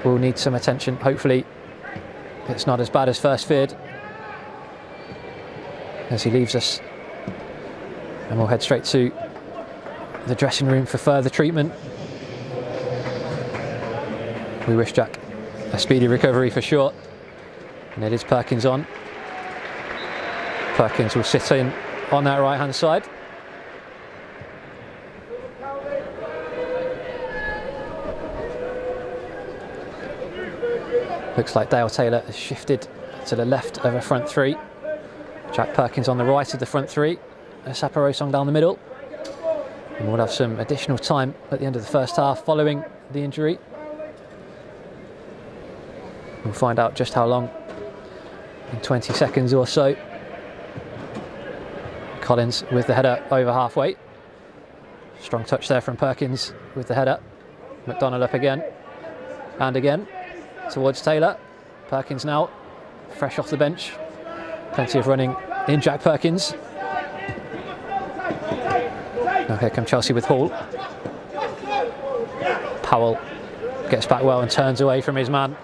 S1: will need some attention. Hopefully it's not as bad as first feared, as he leaves us. And we'll head straight to the dressing room for further treatment. We wish Jack a speedy recovery for sure. And it is Perkins on. Perkins will sit in on that right hand side. Looks like Dale Taylor has shifted to the left of a front three. Jack Perkins on the right of the front three. Saparosong down the middle. And we'll have some additional time at the end of the first half following the injury. We'll find out just how long in 20 seconds or so. Collins with the header over halfway. Strong touch there from Perkins with the header. McDonald up again and again towards Taylor. Perkins now fresh off the bench. Plenty of running in Jack Perkins. Now here come Chelsea with Hall. Powell gets back well and turns away from his man.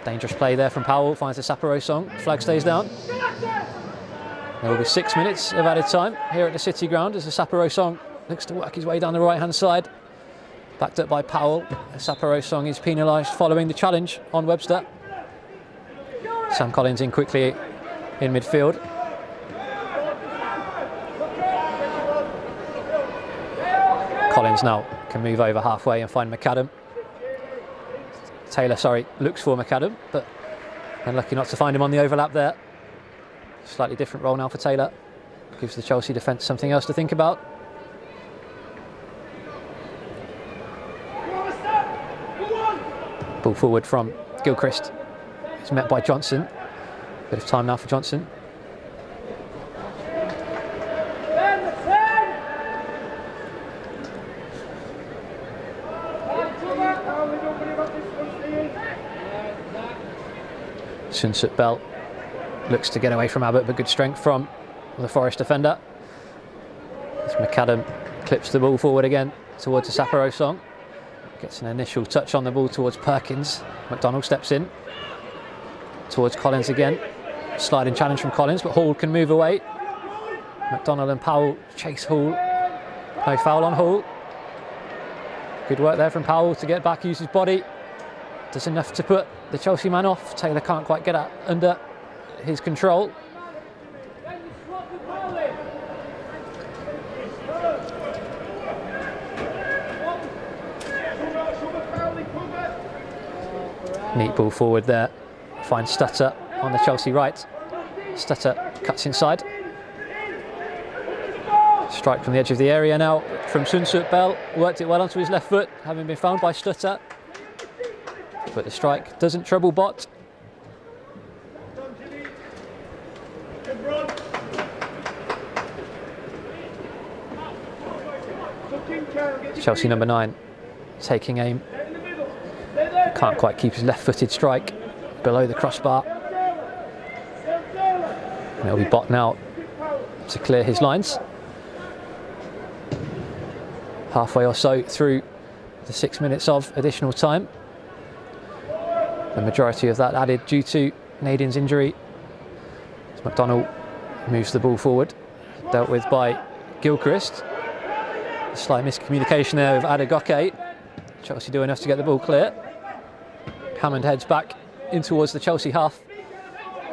S1: Dangerous play there from Powell, finds the Saparosong. Flag stays down. There will be 6 minutes of added time here at the City Ground as the Saparosong looks to work his way down the right hand side. Backed up by Powell. Saparosong is penalised following the challenge on Webster. Sam Collins in quickly in midfield. Collins now can move over halfway and find McAdam. Taylor, looks for McAdam, but unlucky not to find him on the overlap there. Slightly different role now for Taylor. Gives the Chelsea defence something else to think about. Ball forward from Gilchrist. It's met by Johnson. Bit of time now for Johnson. Sunsut Bell looks to get away from Abbott, but good strength from the Forest defender. As McAdam clips the ball forward again towards the Saparosong. Gets an initial touch on the ball towards Perkins. McDonald steps in towards Collins again. Sliding challenge from Collins, but Hall can move away. McDonald and Powell chase Hall. No foul on Hall. Good work there from Powell to get back, use his body. Does enough to put the Chelsea man off. Taylor can't quite get out under his control. Neat ball forward there. Finds Stutter on the Chelsea right. Stutter cuts inside. Strike from the edge of the area now from Sunsut Bell. Worked it well onto his left foot, having been found by Stutter. But the strike doesn't trouble Bott. Chelsea number 9 taking aim. Can't quite keep his left-footed strike below the crossbar. And it'll be Bott now to clear his lines. halfway or so through the 6 minutes of additional time. The majority of that added due to Naden's injury. As McDonald moves the ball forward, dealt with by Gilchrist. A slight miscommunication there with Ideagen. Chelsea do enough to get the ball clear. Hammond heads back in towards the Chelsea half.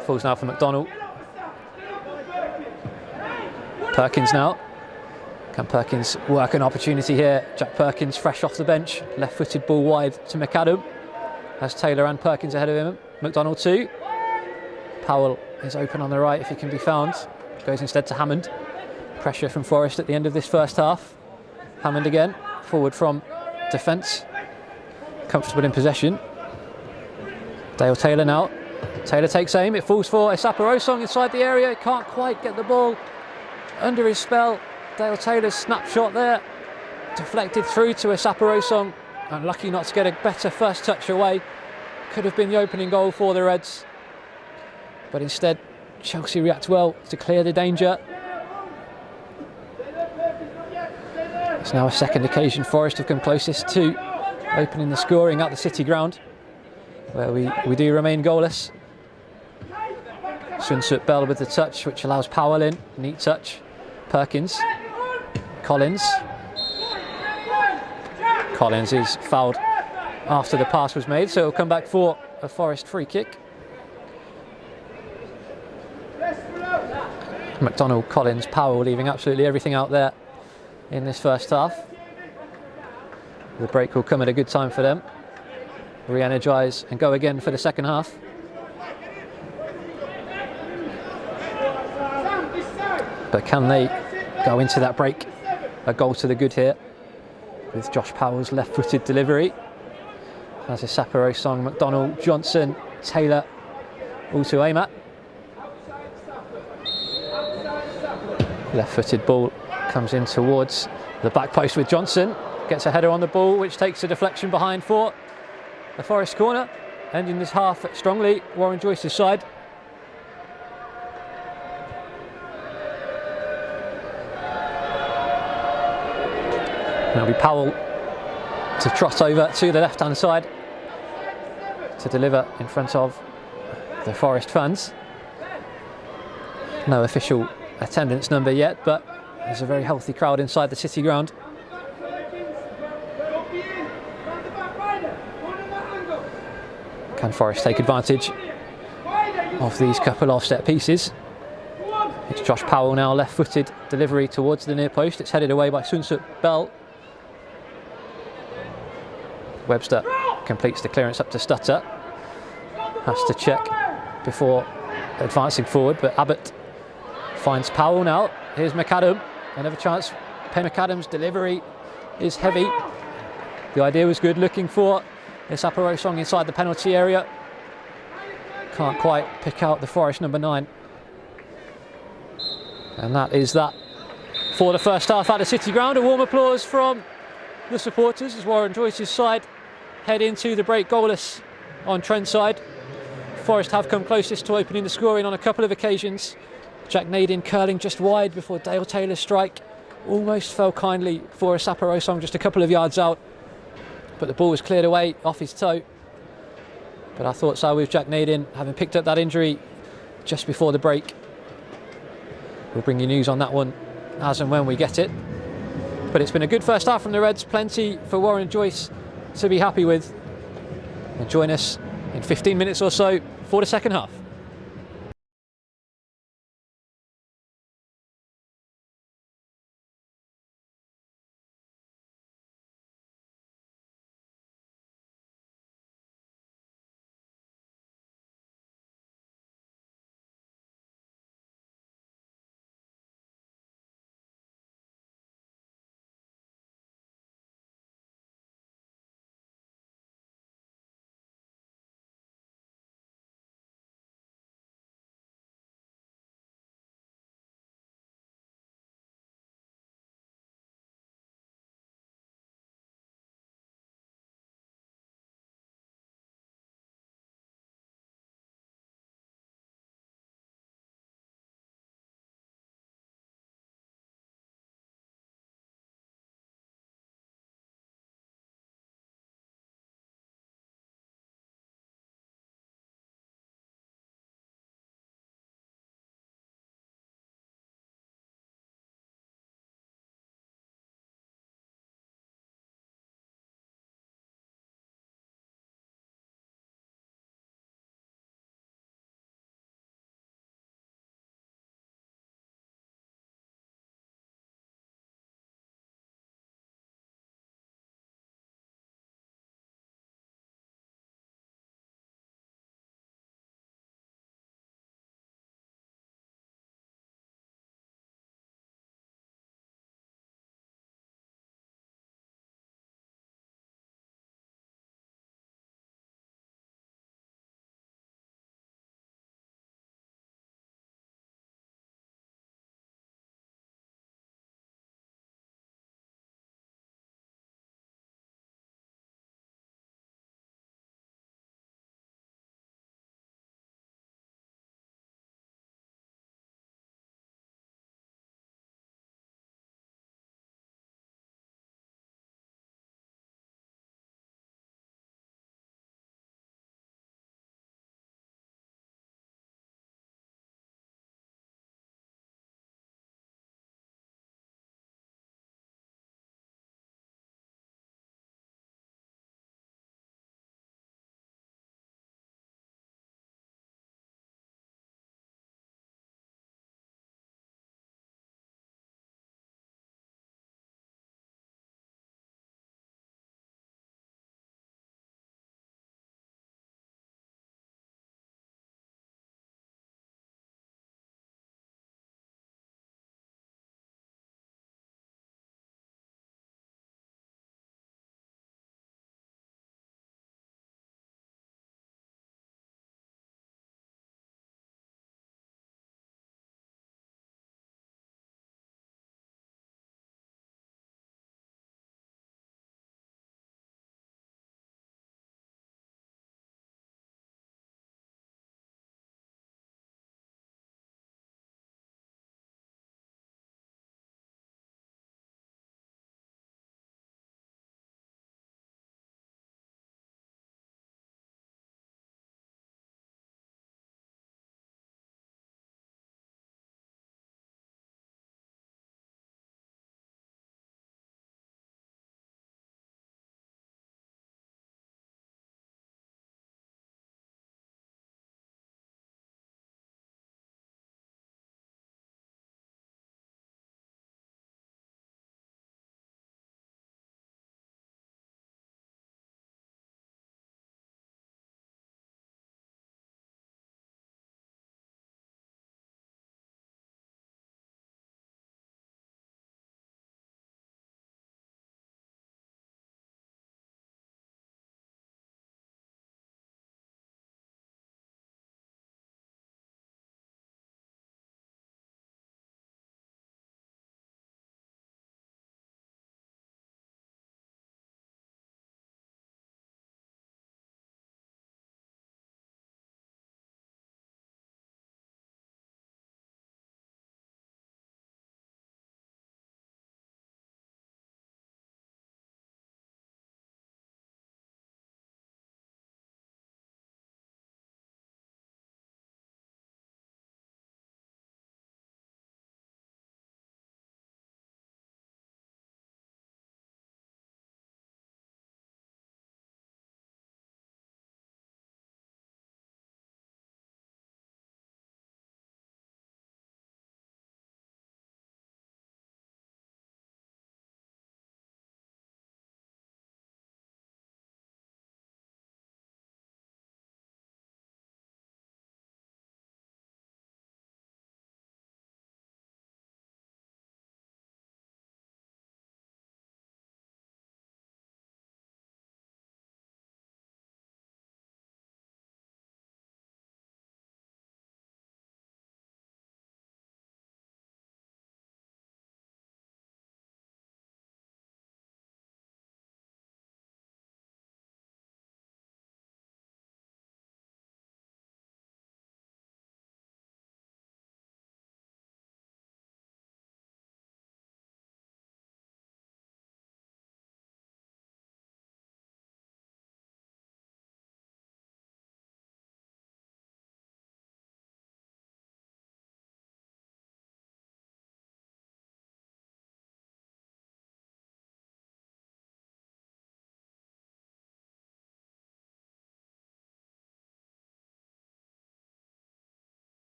S1: Falls now for McDonald. Perkins now. Can Perkins work an opportunity here? Jack Perkins fresh off the bench. Left-footed ball wide to McAdam. Has Taylor and Perkins ahead of him. McDonald too. Powell is open on the right if he can be found. Goes instead to Hammond. Pressure from Forest at the end of this first half. Hammond again. Forward from defence. Comfortable in possession. Dale Taylor now. Taylor takes aim. It falls for Isaparosong inside the area. Can't quite get the ball under his spell. Dale Taylor's snapshot there. Deflected through to Isaparosong. And lucky not to get a better first touch away. Could have been the opening goal for the Reds. But instead, Chelsea react well to clear the danger. It's now a second occasion Forest have come closest to opening the scoring at the City ground, where we do remain goalless. Sunsut Bell with the touch, which allows Powell in. Neat touch. Perkins. Collins. Collins is fouled after the pass was made, so it'll come back for a Forest free kick. McDonald, Collins, Powell leaving absolutely everything out there in this first half. The break will come at a good time for them. Re-energise and go again for the second half. But can they go into that break? A goal to the good here with Josh Powell's left-footed delivery. As Isaparosong, McDonald, Johnson, Taylor all to aim at. Left-footed ball comes in towards the back post with Johnson. Gets a header on the ball, which takes a deflection behind for the Forest corner. Ending this half strongly, Warren Joyce's side. Now it'll be Powell to trot over to the left-hand side to deliver in front of the Forest fans. No official attendance number yet, but there's a very healthy crowd inside the City ground. Can Forest take advantage of these couple of set pieces? It's Josh Powell now, left-footed delivery towards the near post. It's headed away by Sunsut Bell. Webster completes the clearance up to Stutter. Has to check before advancing forward, but Abbott finds Powell now. Here's McAdam. Another chance. Penn McAdam's delivery is heavy. The idea was good, looking for Isaparosong inside the penalty area. Can't quite pick out the Forest number 9. And that is that for the first half at the City ground. A warm applause from the supporters as Warren Joyce's side head into the break goalless on Trent's side. Forest have come closest to opening the scoring on a couple of occasions. Jack Naden curling just wide before Dale Taylor's strike almost fell kindly for Isaparosong just a couple of yards out, but the ball was cleared away off his toe. But I thought so with Jack Naden, having picked up that injury just before the break. We'll bring you news on that one as and when we get it. But it's been a good first half from the Reds, plenty for Warren Joyce to be happy with. And join us in 15 minutes or so for the second half.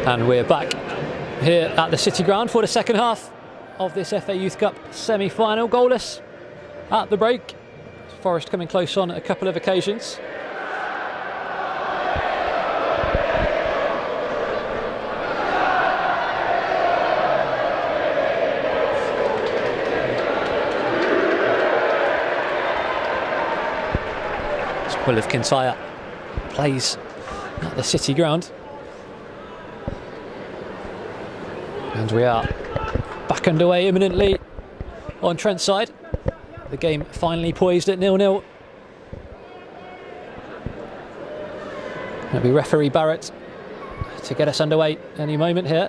S1: And we're back here at the City Ground for the second half of this FA Youth Cup semi-final. Goalless at the break. Forest coming close on a couple of occasions. Will of Kintyre plays at the City Ground. And we are back underway imminently on Trent's side. The game finally poised at 0-0. It'll be referee Barrett to get us underway any moment here.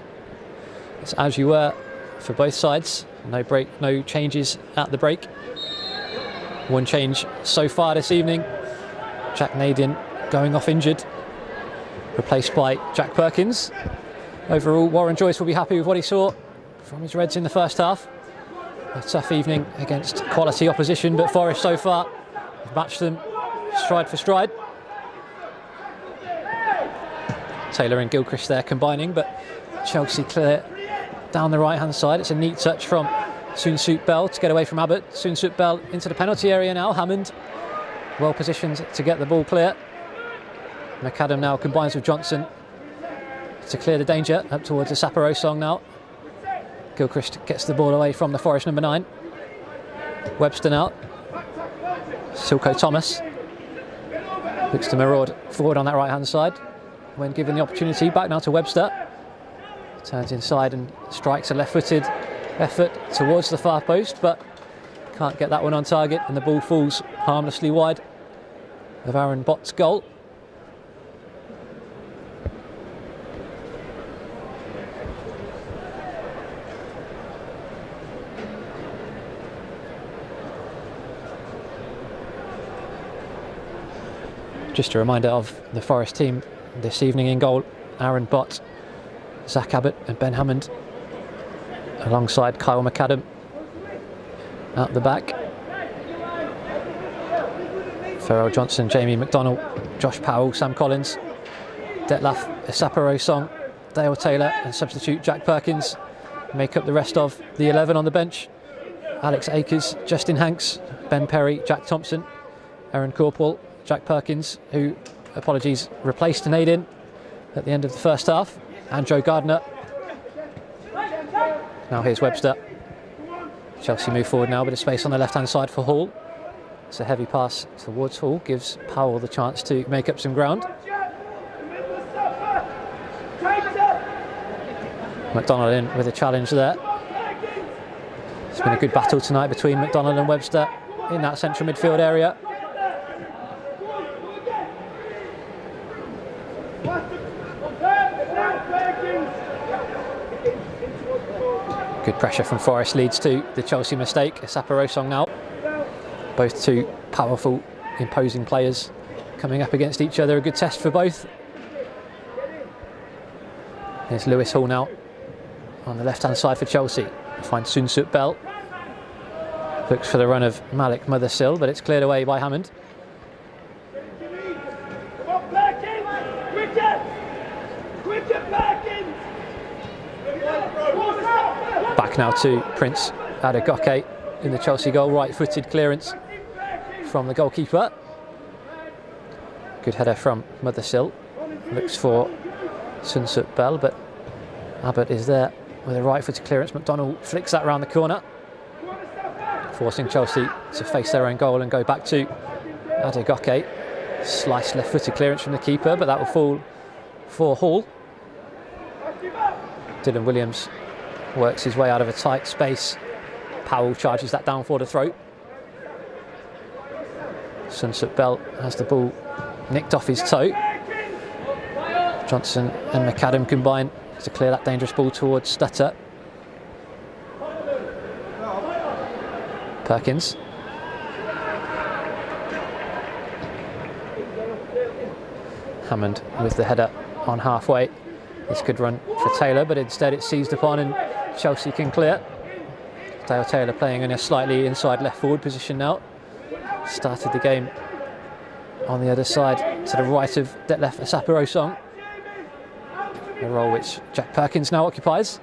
S1: It's as you were for both sides. No break, no changes at the break. One change so far this evening. Jack Naden going off injured, replaced by Jack Perkins. Overall, Warren Joyce will be happy with what he saw from his Reds in the first half. A tough evening against quality opposition, but Forest so far have matched them stride for stride. Taylor and Gilchrist there combining, but Chelsea clear down the right hand side. It's a neat touch from Soon-Suit Bell to get away from Abbott. Soon-Suit Bell into the penalty area now. Hammond well positioned to get the ball clear. McAdam now combines with Johnson to clear the danger up towards the Saparo-Song now. Gilchrist gets the ball away from the Forest number 9. Webster now. Silko Thomas looks to maraud forward on that right hand side when given the opportunity. Back now to Webster. Turns inside and strikes a left-footed effort towards the far post, but can't get that one on target, and the ball falls harmlessly wide of Aaron Bott's goal. Just a reminder of the Forest team this evening: in goal, Aaron Bott, Zach Abbott and Ben Hammond, alongside Kyle McAdam at the back. Farrell Johnson, Jamie McDonnell, Josh Powell, Sam Collins, Detlef Saparo-Song, Dale Taylor and substitute Jack Perkins make up the rest of the 11 on the bench. Alex Akers, Justin Hanks, Ben Perry, Jack Thompson, Aaron Corporal, Jack Perkins, who, apologies, replaced Naden at the end of the first half, and Joe Gardner. Now here's Webster. Chelsea move forward now, but a space on the left-hand side for Hall. It's a heavy pass towards Hall, gives Powell the chance to make up some ground. McDonald in with a challenge there. It's been a good battle tonight between McDonald and Webster in that central midfield area. Good pressure from Forest leads to the Chelsea mistake. A Saparo-Song now. Both two powerful, imposing players coming up against each other. A good test for both. Here's Lewis Hall now on the left-hand side for Chelsea. Finds Soon-Suit Bell. Looks for the run of Malik Mothersill, but it's cleared away by Hammond. Back now to Prince Adegoke in the Chelsea goal. Right-footed clearance from the goalkeeper. Good header from Mothersill. Looks for Soon-Suit Bell, but Abbott is there with a right-footed clearance. McDonald flicks that round the corner, forcing Chelsea to face their own goal and go back to Adegoke. Slice left-footed clearance from the keeper, but that will fall for Hall. Dylan Williams works his way out of a tight space. Powell charges that down for the throat. Soon-Suit Bell has the ball nicked off his toe. Johnson and McAdam combine to clear that dangerous ball towards Stutter. Perkins. Hammond with the header on halfway. This could run for Taylor, but instead it's seized upon and Chelsea can clear. Dale Taylor playing in a slightly inside left forward position now. Started the game on the other side to the right of Detlef Saparo-Song. the role which Jack Perkins now occupies.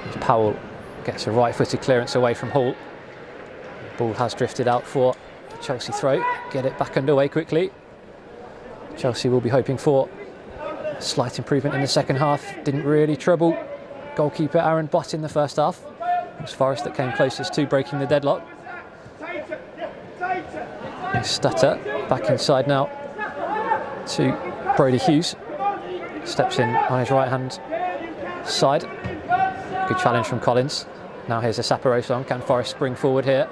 S1: As Powell gets a right-footed clearance away from Hall. The ball has drifted out for a Chelsea throw. Get it back underway quickly. Chelsea will be hoping for a slight improvement in the second half. Didn't really trouble goalkeeper Aaron Bott in the first half. It was Forest that came closest to breaking the deadlock. Stutter back inside now to Brody Hughes. Steps in on his right hand side. Good challenge from Collins. Now here's a Saparosong. Can Forest spring forward here?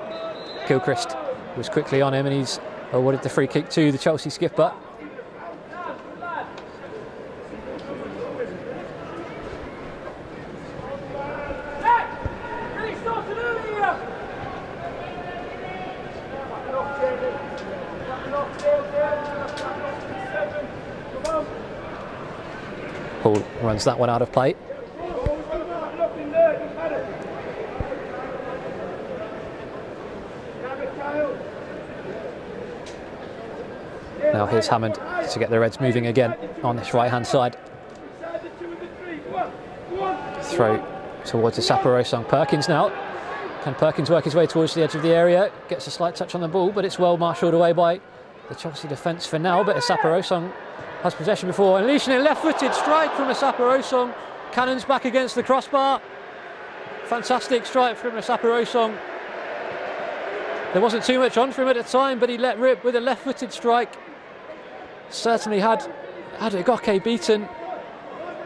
S1: Gilchrist was quickly on him and he's awarded the free kick to the Chelsea skipper. Hall runs that one out of play. Now here's Hammond to get the Reds moving again on this right hand side. Throw towards the Saparosong. Perkins now. Can Perkins work his way towards the edge of the area? Gets a slight touch on the ball, but it's well marshalled away by the Chelsea defence for now. But Saparosong has possession before. Unleashing a left-footed strike from Saparosong. Cannon's back against the crossbar. Fantastic strike from Saparosong. There wasn't too much on for him at the time, but he let rip with a left-footed strike. Certainly had Ideagen beaten.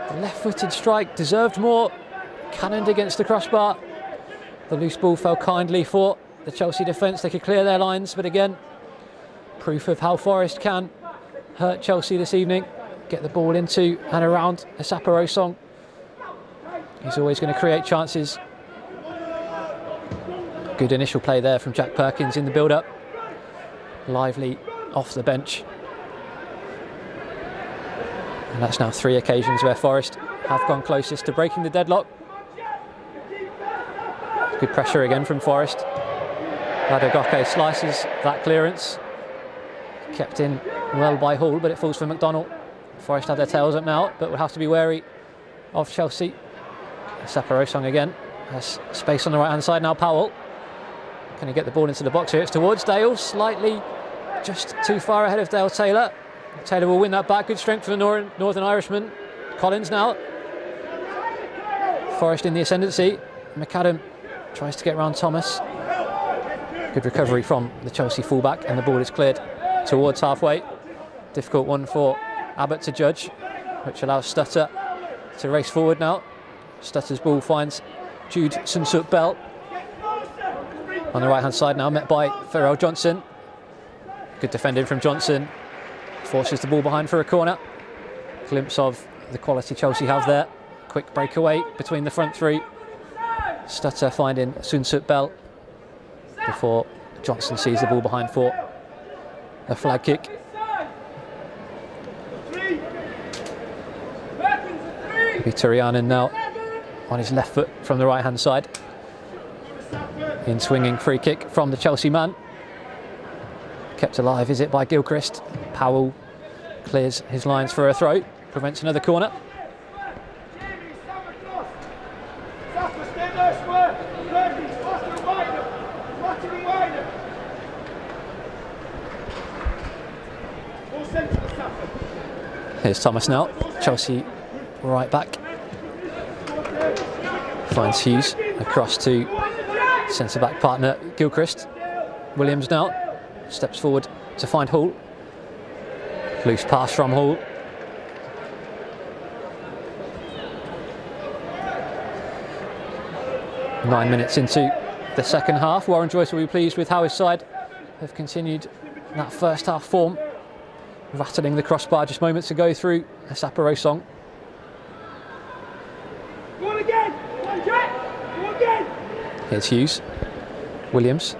S1: The left-footed strike deserved more. Cannoned against the crossbar. The loose ball fell kindly for the Chelsea defence. They could clear their lines, but again, proof of how Forest can hurt Chelsea this evening. Get the ball into and around Saparosong. He's always going to create chances. Good initial play there from Jack Perkins in the build-up. Lively off the bench. And that's now 3 occasions where Forest have gone closest to breaking the deadlock. Good pressure again from Forest. Ideagen slices that clearance. Kept in well by Hall, but it falls for McDonnell. Forest have their tails up now, but will have to be wary of Chelsea. Saparosong again has space on the right hand side now. Powell, can he get the ball into the box here? It's towards Dale, slightly just too far ahead of Dale Taylor. Taylor will win that back. Good strength for the Northern Irishman. Collins now. Forest in the ascendancy. McAdam tries to get round Thomas. Good recovery from the Chelsea fullback, and the ball is cleared towards halfway. Difficult one for Abbott to judge, which allows Stutter to race forward now. Stutter's ball finds Jude Sunsuk Bell on the right hand side now, met by Pharrell Johnson. Good defending from Johnson. Forces the ball behind for a corner. Glimpse of the quality Chelsea have there. Quick breakaway between the front three. Stutter finding Sunsuk Bell before Johnson sees the ball behind for a flag kick. Turianen now on his left foot from the right hand side. In swinging free kick from the Chelsea man. Kept alive, is it, by Gilchrist. Powell clears his lines for a throw, prevents another corner. Here's Thomas now, Chelsea right back. Finds Hughes across to centre-back partner Gilchrist. Williams now steps forward to find Hall. Loose pass from Hall. Nine minutes into the second half. Warren Joyce will be pleased with how his side have continued that first half form. Rattling the crossbar just moments ago through a Saparosong. Here's Hughes. Williams.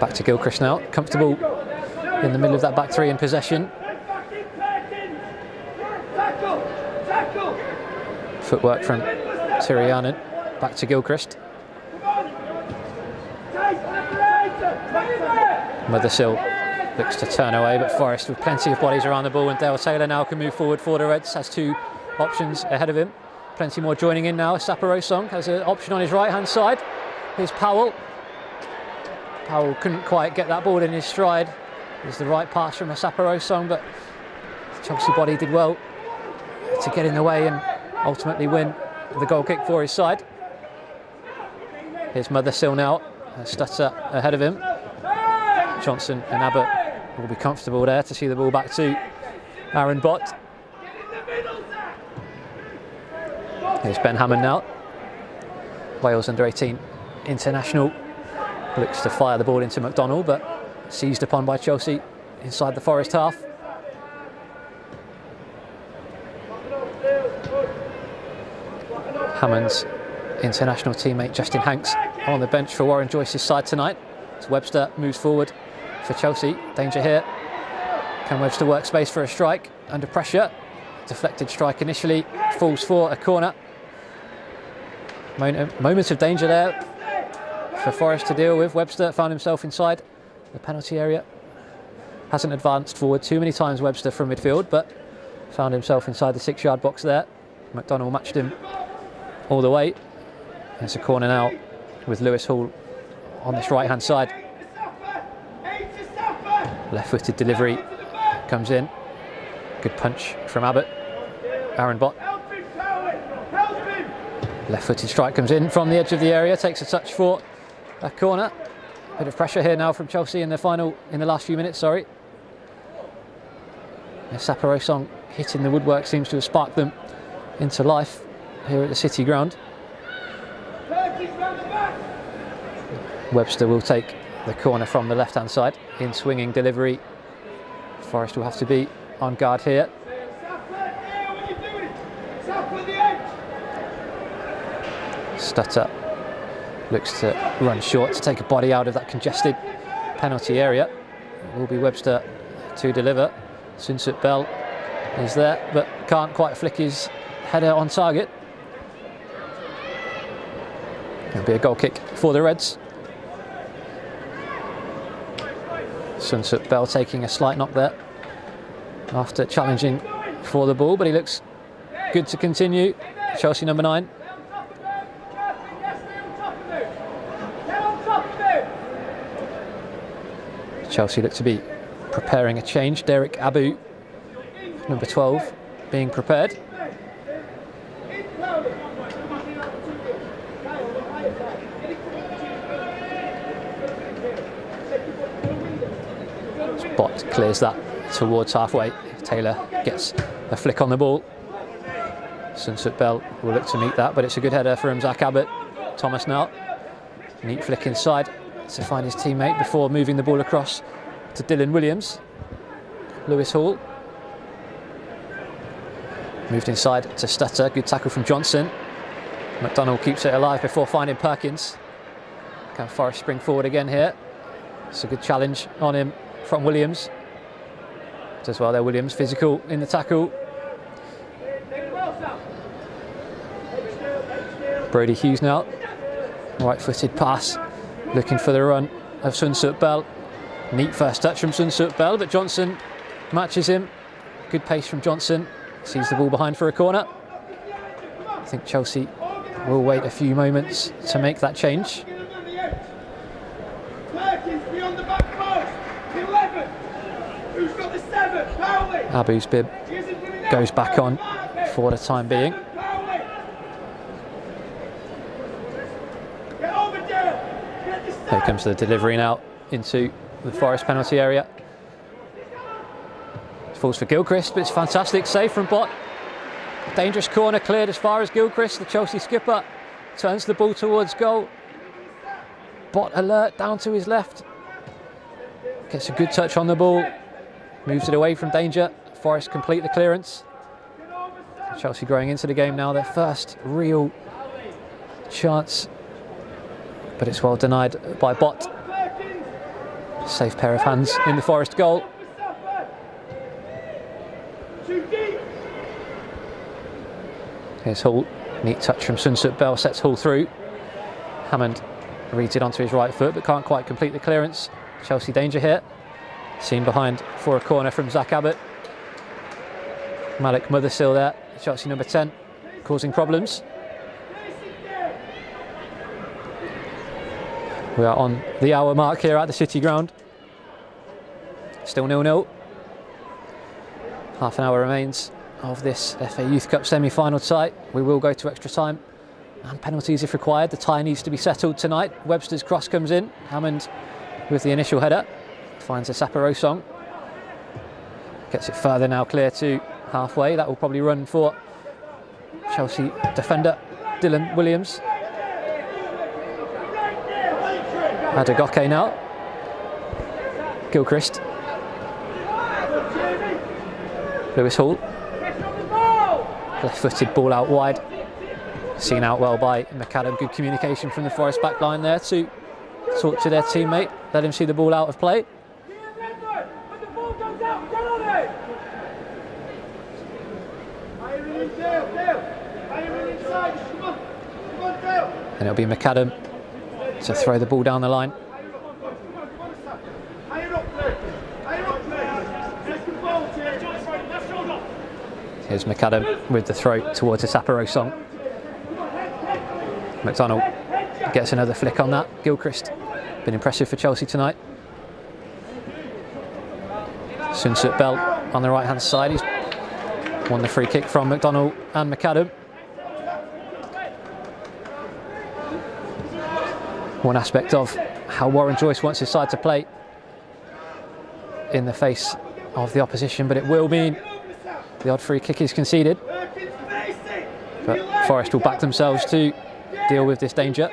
S1: Back to Gilchrist now. Comfortable in the middle of that back three in possession. Footwork from Turianen. Back to Gilchrist. Mothersill Looks to turn away, but Forest with plenty of bodies around the ball, and Dale Taylor now can move forward for the Reds. Has 2 options ahead of him. Plenty more joining in now. Saparosong has an option on his right-hand side. Here's Powell. Powell couldn't quite get that ball in his stride. There's the right pass from Saparosong, but the Chelsea body did well to get in the way and ultimately win the goal kick for his side. Here's Mothersill now. Stutter ahead of him. Johnson and Abbott will be comfortable there to see the ball back to Aaron Bott. Here's Ben Hammond now. Wales under-18 international. Looks to fire the ball into McDonnell, but seized upon by Chelsea inside the Forest half. Hammond's international teammate Justin Hanks on the bench for Warren Joyce's side tonight. As Webster moves forward for Chelsea. Danger here. Can Webster work space for a strike? Under pressure. Deflected strike initially. Falls for a corner. Moments of danger there for Forest to deal with. Webster found himself inside the penalty area. Hasn't advanced forward too many times, Webster, from midfield, but found himself inside the 6-yard box there. McDonnell matched him all the way. There's a corner now with Lewis Hall on this right-hand side. Left-footed delivery comes in. Good punch from Abbott. Aaron Bott. Left-footed strike comes in from the edge of the area, takes a touch for a corner. Bit of pressure here now from Chelsea in the last few minutes, sorry. Saparosong hitting the woodwork seems to have sparked them into life here at the City ground. Webster will take the corner from the left-hand side in swinging delivery. Forest will have to be on guard here. Stutter looks to run short to take a body out of that congested penalty area. It will be Webster to deliver. Sunsut Bell is there, but can't quite flick his header on target. It'll be a goal kick for the Reds. Sunsut Bell taking a slight knock there after challenging for the ball, but he looks good to continue. Chelsea number 9. Chelsea look to be preparing a change. Derek Abu, number 12, being prepared. Bott clears that towards halfway. Taylor gets a flick on the ball. Sunsut Bell will look to meet that, but it's a good header from Zach Abbott. Thomas now. Neat flick inside to find his teammate before moving the ball across to Dylan Williams. Lewis Hall. Moved inside to Stutter. Good tackle from Johnson. McDonnell keeps it alive before finding Perkins. Can Forest spring forward again here? It's a good challenge on him from Williams. As well there, Williams physical in the tackle. Brody Hughes now. Right-footed pass. Looking for the run of Sunsut Bell. Neat first touch from Sunsut Bell, but Johnson matches him. Good pace from Johnson. Sees the ball behind for a corner. I think Chelsea will wait a few moments to make that change. Abu's bib goes back on for the time being. Here comes the delivery now into the Forest penalty area. Falls for Gilchrist, but it's fantastic save from Bott. Dangerous corner cleared as far as Gilchrist, the Chelsea skipper, turns the ball towards goal. Bott alert down to his left. Gets a good touch on the ball. Moves it away from danger. Forest complete the clearance. Chelsea growing into the game now, their first real chance. But it's well denied by Bott. Safe pair of hands in the Forest goal. Here's Hall. Neat touch from Sunsut Bell, sets Hall through. Hammond reads it onto his right foot, but can't quite complete the clearance. Chelsea danger here. Seen behind for a corner from Zach Abbott. Malik Mothersill there, Chelsea number 10, causing problems. We are on the hour mark here at the City Ground. Still 0-0. Half an hour remains of this FA Youth Cup semi-final tie. We will go to extra time and penalties if required. The tie needs to be settled tonight. Webster's cross comes in. Hammond with the initial header. Finds a Saparosong. Gets it further now, clear to halfway. That will probably run for Chelsea defender Dylan Williams. Adegoke now. Gilchrist. Lewis Hall. Left-footed ball out wide. Seen out well by McAdam. Good communication from the Forest back line there to talk to their teammate. Let him see the ball out of play. And it'll be McAdam to throw the ball down the line. Here's McAdam with the throw towards the Saparosong. McDonald gets another flick on that. Gilchrist, been impressive for Chelsea tonight. Sunsut Bell on the right hand side. He's won the free kick from McDonald and McAdam. One aspect of how Warren Joyce wants his side to play in the face of the opposition, but it will mean the odd free kick is conceded. But Forest will back themselves to deal with this danger.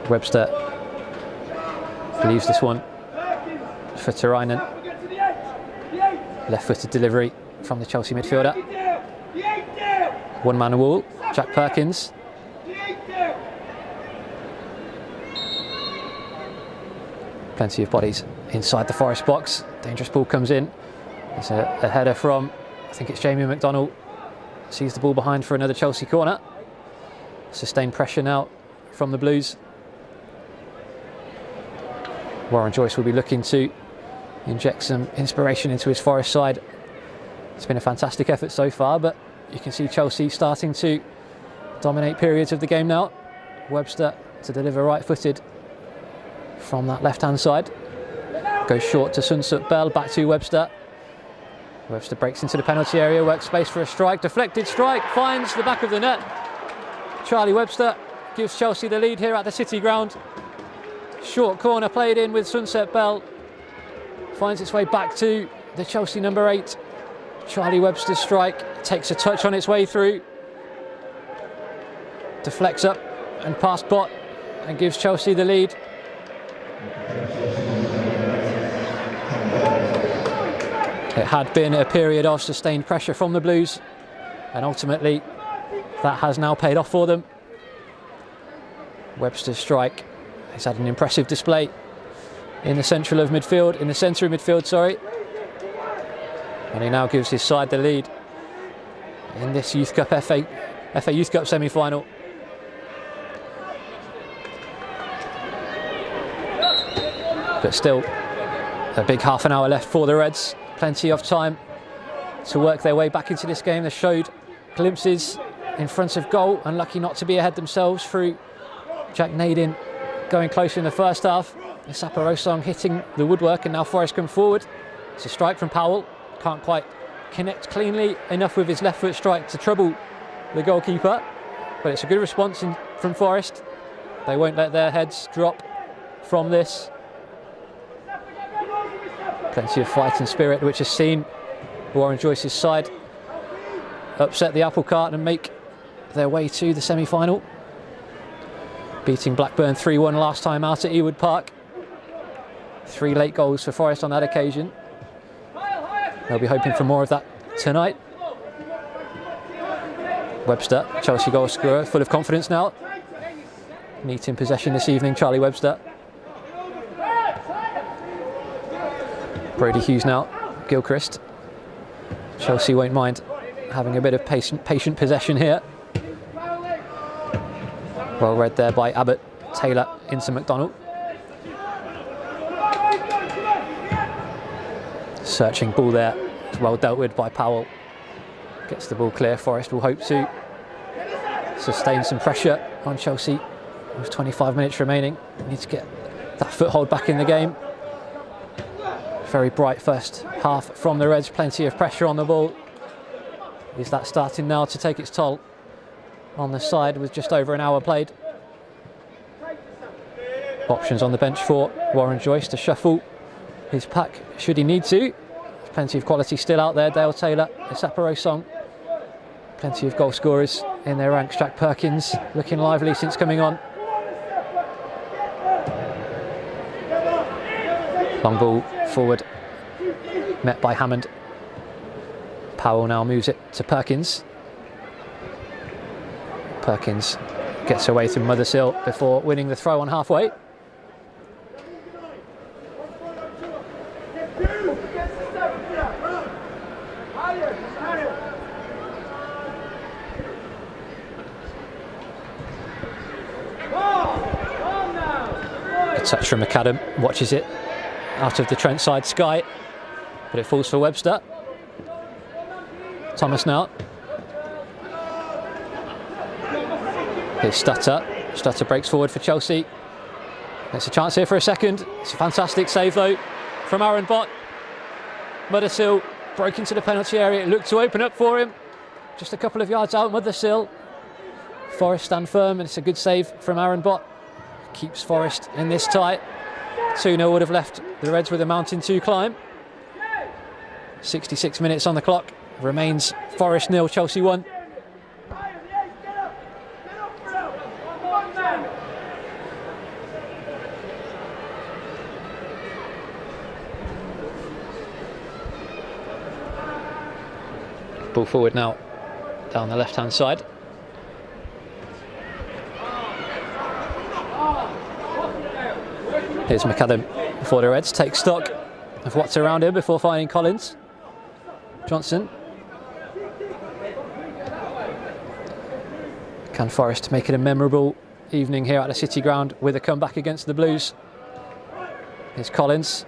S1: Webster leaves this one for Turainen. Left-footed delivery from the Chelsea midfielder. One-man wall, Jack Perkins. Plenty of bodies inside the Forest box. Dangerous ball comes in. It's a header from, I think it's Jamie McDonald. Sees the ball behind for another Chelsea corner. Sustained pressure now from the Blues. Warren Joyce will be looking to inject some inspiration into his Forest side. It's been a fantastic effort so far, but you can see Chelsea starting to dominate periods of the game now. Webster to deliver right-footed from that left-hand side. Goes short to Sunsut Bell, back to Webster. Webster breaks into the penalty area, works space for a strike. Deflected strike, finds the back of the net. Charlie Webster gives Chelsea the lead here at the City Ground. Short corner played in with Sunsut Bell. Finds its way back to the Chelsea number 8. Charlie Webster's strike takes a touch on its way through. Deflects up and past Bott and gives Chelsea the lead. It had been a period of sustained pressure from the Blues, and ultimately that has now paid off for them. Webster's strike has had an impressive display in the centre of midfield, sorry. And he now gives his side the lead in this Youth Cup FA Youth Cup semi-final. But still, a big half an hour left for the Reds. Plenty of time to work their way back into this game. They showed glimpses in front of goal, unlucky not to be ahead themselves through Jack Naden going close in the first half. Saparosong hitting the woodwork, and now Forest come forward. It's a strike from Powell. Can't quite connect cleanly enough with his left foot strike to trouble the goalkeeper, but it's a good response from Forest. They won't let their heads drop from this. Plenty of fight and spirit, which has seen Warren Joyce's side upset the apple cart and make their way to the semi-final, beating Blackburn 3-1 last time out at Ewood Park. 3 late goals for Forest on that occasion. They'll be hoping for more of that tonight. Webster, Chelsea goal scorer, full of confidence now. Neat in possession this evening, Charlie Webster. Brady Hughes now, Gilchrist. Chelsea won't mind having a bit of patient possession here. Well read there by Abbott. Taylor into McDonald. Searching ball there. Well dealt with by Powell. Gets the ball clear. Forest will hope to sustain some pressure on Chelsea. With 25 minutes remaining. Need to get that foothold back in the game. Very bright first half from the Reds. Plenty of pressure on the ball. Is that starting now to take its toll on the side with just over an hour played? Options on the bench for Warren Joyce to shuffle his pack should he need to. Plenty of quality still out there. Dale Taylor, Isaparo Song. Plenty of goal scorers in their ranks. Jack Perkins looking lively since coming on. Long ball forward, met by Hammond. Powell now moves it to Perkins. Perkins gets away through Mothersill before winning the throw on halfway. A touch from McAdam, watches it out of the Trent side sky, but it falls for Webster. Thomas now. Here's Stutter. Stutter breaks forward for Chelsea. There's a chance here for a second. It's a fantastic save though from Aaron Bott. Mothersill broke into the penalty area. It looked to open up for him. Just a couple of yards out, Mothersill. Forest stand firm, and it's a good save from Aaron Bott. Keeps Forest in this tie. 2-0 would have left the Reds with a mountain to climb. 66 minutes on the clock. Remains Forest 0, Chelsea 1. Ball forward now, down the left-hand side. Here's McAdam for the Reds. Take stock of what's around him before finding Collins. Johnson. Can Forest make it a memorable evening here at the City Ground with a comeback against the Blues? Here's Collins.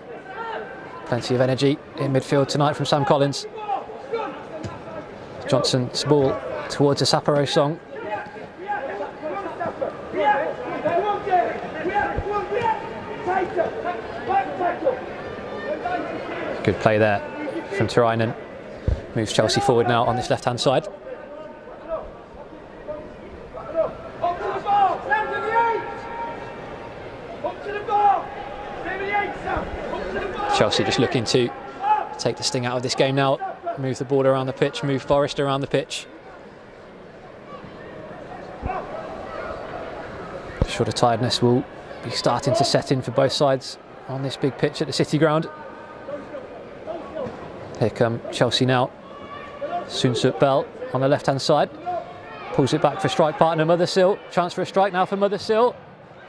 S1: Plenty of energy in midfield tonight from Sam Collins. Johnson's ball towards a Saparo Song. Good play there from Turainen. Moves Chelsea forward now on this left-hand side. Chelsea just looking to take the sting out of this game now. Move the ball around the pitch, move Forest around the pitch. Shorter tiredness will be starting to set in for both sides on this big pitch at the City Ground. Here come Chelsea now. Soonsup Bell on the left-hand side. Pulls it back for strike partner Mothersill. Chance for a strike now for Mothersill.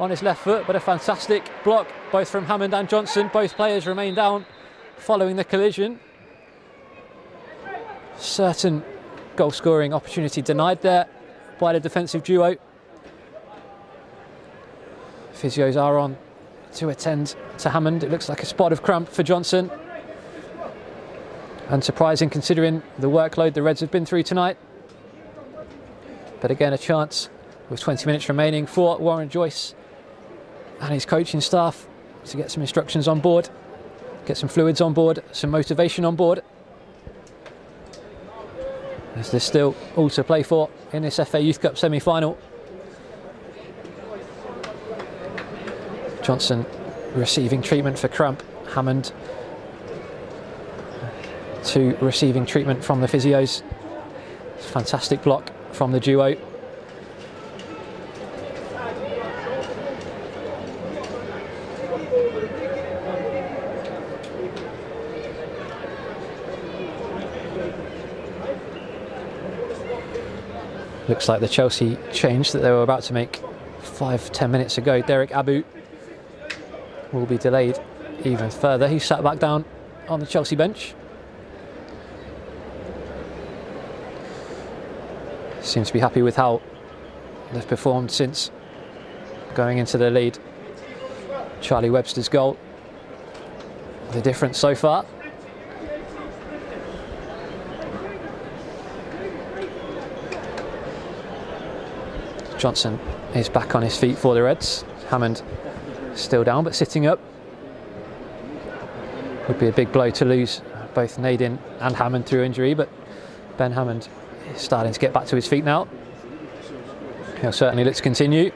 S1: On his left foot, but a fantastic block both from Hammond and Johnson. Both players remain down following the collision. Certain goal-scoring opportunity denied there by the defensive duo. Physios are on to attend to Hammond. It looks like a spot of cramp for Johnson. Unsurprising considering the workload the Reds have been through tonight. But again, a chance with 20 minutes remaining for Warren Joyce and his coaching staff to get some instructions on board, get some fluids on board, some motivation on board. As there's still all to play for in this FA Youth Cup semi-final. Johnson receiving treatment for cramp. Hammond to receiving treatment from the physios. Fantastic block from the duo. Looks like the Chelsea change that they were about to make 5-10 minutes ago. Derek Abu will be delayed even further. He sat back down on the Chelsea bench. Seems to be happy with how they've performed since going into the lead. Charlie Webster's goal, the difference so far. Johnson is back on his feet for the Reds. Hammond still down but sitting up. Would be a big blow to lose both Naden and Hammond through injury, but Ben Hammond is starting to get back to his feet now. He'll certainly look to continue.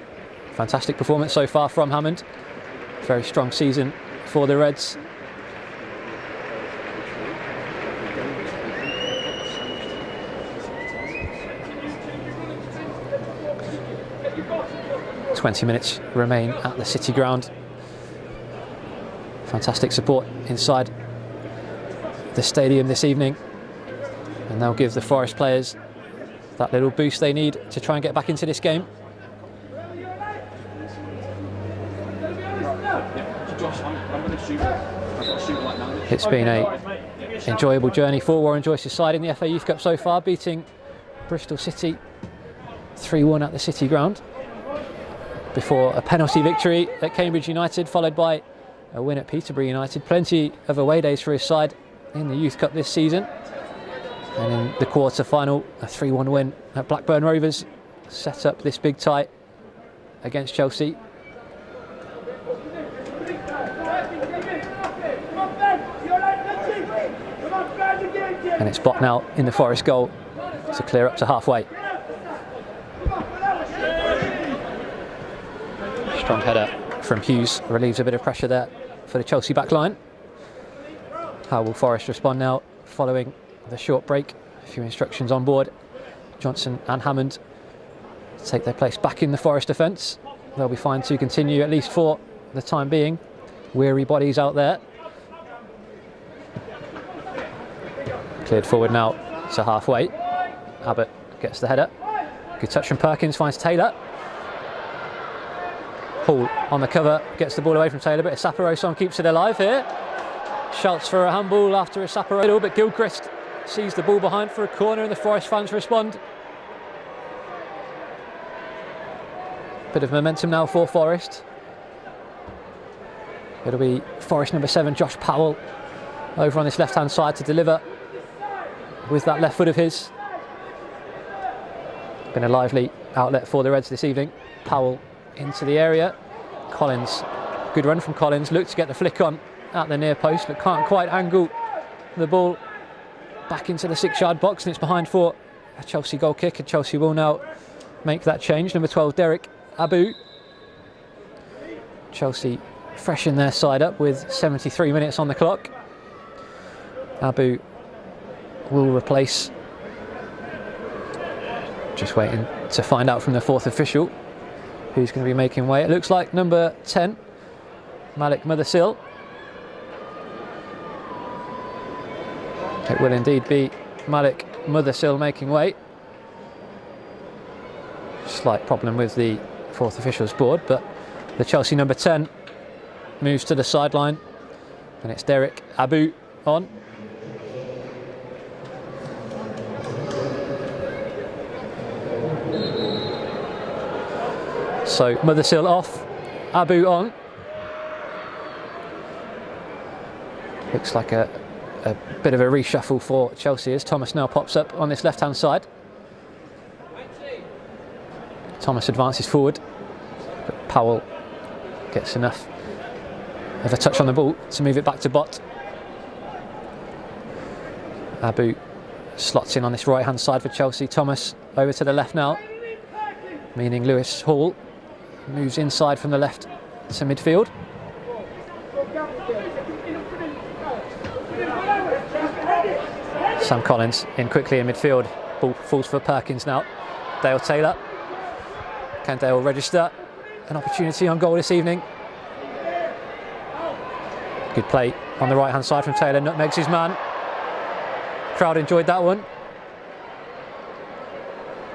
S1: Fantastic performance so far from Hammond. Very strong season for the Reds. "20 minutes remain at the City Ground. Fantastic support inside the stadium this evening, and they'll give the Forest players that little boost they need to try and get back into this game. It's been an enjoyable journey for Warren Joyce's side in the FA Youth Cup so far, beating Bristol City 3-1 at the City Ground, before a penalty victory at Cambridge United, followed by a win at Peterborough United. Plenty of away days for his side in the Youth Cup this season. And in the quarter-final, a 3-1 win at Blackburn Rovers set up this big tie against Chelsea. And it's Bott now in the Forest goal to clear up to halfway. Strong header from Hughes relieves a bit of pressure there for the Chelsea back line. How will Forest respond now following the short break? A few instructions on board. Johnson and Hammond take their place back in the Forest defence. They'll be fine to continue, at least for the time being. Weary bodies out there. Cleared forward now to halfway. Abbott gets the header. Good touch from Perkins, finds Taylor. Hall on the cover, gets the ball away from Taylor, but Isaparoson keeps it alive here. Schultz for a handball after Isaparoson, but Gilchrist sees the ball behind for a corner and the Forest fans respond. Bit of momentum now for Forest. It'll be Forest number 7, Josh Powell, over on this left-hand side to deliver with that left foot of his. Been a lively outlet for the Reds this evening. Powell into the area. Collins, good run from Collins, looked to get the flick on at the near post, but can't quite angle the ball back into the 6-yard box, and it's behind for a Chelsea goal kick, and Chelsea will now make that change. Number 12, Derek Abu. Chelsea freshen their side up with 73 minutes on the clock. Abu will replace, just waiting to find out from the 4th official who's going to be making way. It looks like number 10, Malik Mothersill. It will indeed be Malik Mothersill making way. Slight problem with the 4th official's board, but the Chelsea number 10 moves to the sideline, and it's Derek Abu on. So Mothersill off, Abu on. Looks like a bit of a reshuffle for Chelsea as Thomas now pops up on this left-hand side. Thomas advances forward, but Powell gets enough of a touch on the ball to move it back to Bott. Abu slots in on this right-hand side for Chelsea. Thomas over to the left now, meaning Lewis Hall moves inside from the left to midfield. Sam Collins in quickly in midfield. Ball falls for Perkins now. Dale Taylor. Can Dale register an opportunity on goal this evening? Good play on the right hand side from Taylor. Nutmegs his man. Crowd enjoyed that one.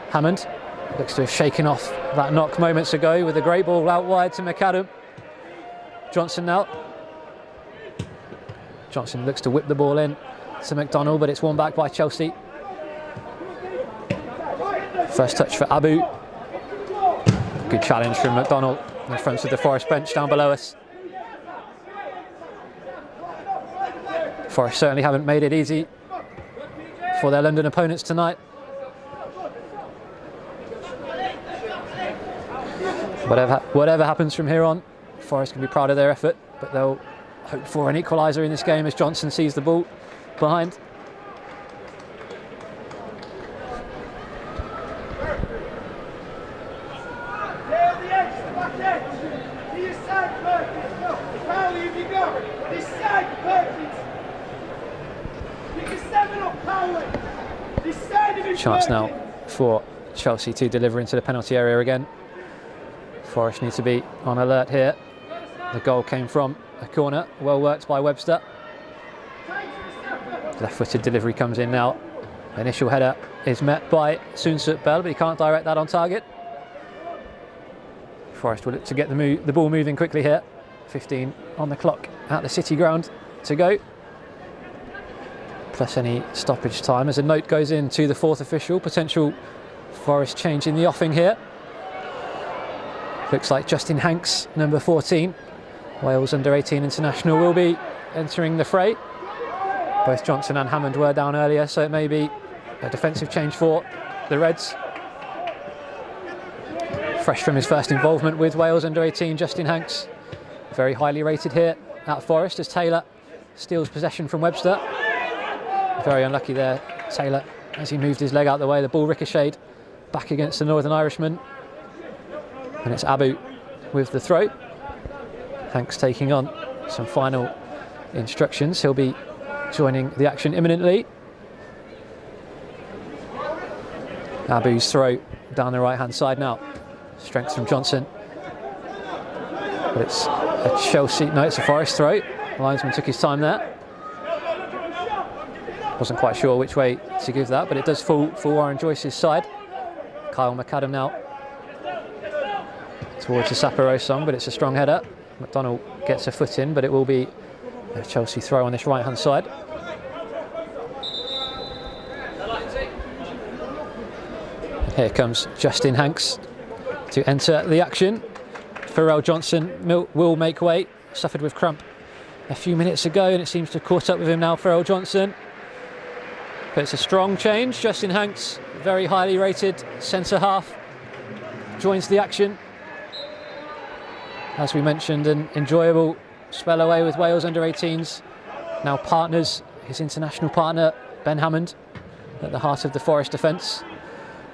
S1: Hammond looks to have shaken off that knock moments ago with a great ball out wide to McAdam. Johnson now. Johnson looks to whip the ball in to McDonald, but it's won back by Chelsea. First touch for Abu. Good challenge from McDonald. in front of the Forest bench down below us. Forest certainly haven't made it easy for their London opponents tonight. Whatever happens from here on, Forest can be proud of their effort, but they'll hope for an equaliser in this game as Johnson sees the ball behind. Chance now for Chelsea to deliver into the penalty area again. Forest need to be on alert here. The goal came from a corner, well worked by Webster. Left-footed delivery comes in now. Initial header is met by Soonsut Bell, but he can't direct that on target. Forest will look to get the ball moving quickly here. 15 on the clock at the City ground to go, plus any stoppage time, as a note goes in to the fourth official. Potential Forest change in the offing here. Looks like Justin Hanks, number 14, Wales under-18 international, will be entering the fray. Both Johnson and Hammond were down earlier, so it may be a defensive change for the Reds. Fresh from his first involvement with Wales under-18, Justin Hanks, very highly rated here at Forest, as Taylor steals possession from Webster. Very unlucky there, Taylor, as he moved his leg out the way. The ball ricocheted back against the Northern Irishman. And it's Abu with the throw. Hanks taking on some final instructions. He'll be joining the action imminently. Abu's throw down the right-hand side now. Strength from Johnson. But it's a Chelsea, no, it's a Forest throw. The linesman took his time there. Wasn't quite sure which way to give that, but it does fall for Warren Joyce's side. Kyle McAdam now towards the Saparosong, but it's a strong header. McDonald gets a foot in, but it will be a Chelsea throw on this right-hand side. And here comes Justin Hanks to enter the action. Pharrell Johnson will make way. Suffered with cramp a few minutes ago, and it seems to have caught up with him now, Pharrell Johnson. But it's a strong change. Justin Hanks, very highly rated centre half, joins the action. As we mentioned, an enjoyable spell away with Wales under-18s. Now partners, his international partner, Ben Hammond, at the heart of the Forest defence.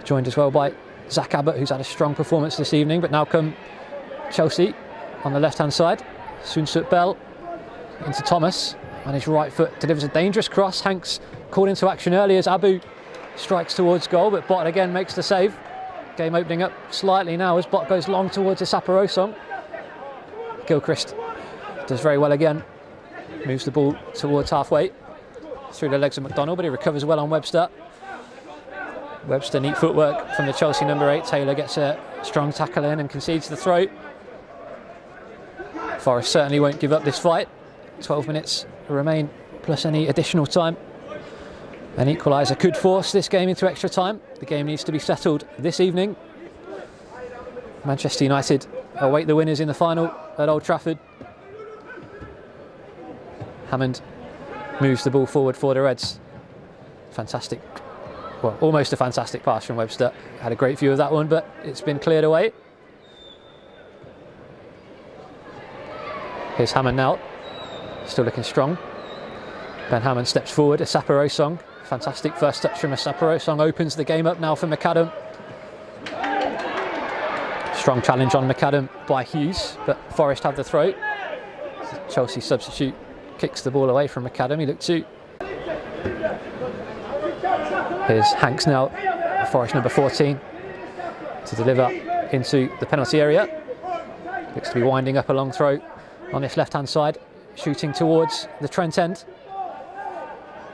S1: Joined as well by Zach Abbott, who's had a strong performance this evening. But now come Chelsea on the left-hand side. Soonsut Bell into Thomas, and his right foot delivers a dangerous cross. Hanks called into action early as Abu strikes towards goal, but Bott again makes the save. Game opening up slightly now as Bott goes long towards the Saparosong. Gilchrist does very well again, moves the ball towards halfway through the legs of McDonald, but he recovers well on Webster. Webster, neat footwork from the Chelsea number 8. Taylor gets a strong tackle in and concedes the throw. Forest certainly won't give up this fight. 12 minutes remain, plus any additional time. An equaliser could force this game into extra time. The game needs to be settled this evening. Manchester United await the winners in the final at Old Trafford. Hammond moves the ball forward for the Reds. Fantastic, well, almost a fantastic pass from Webster. Had a great view of that one, but it's been cleared away. Here's Hammond now, still looking strong. Ben Hammond steps forward, a Saparosong. Fantastic first touch from a Saparosong, opens the game up now for McAdam. Strong challenge on McAdam by Hughes, but Forest have the throw. Chelsea substitute kicks the ball away from McAdam. He looked to. Here's Hanks now, Forest number 14, to deliver into the penalty area. Looks to be winding up a long throw on this left-hand side, shooting towards the Trent end.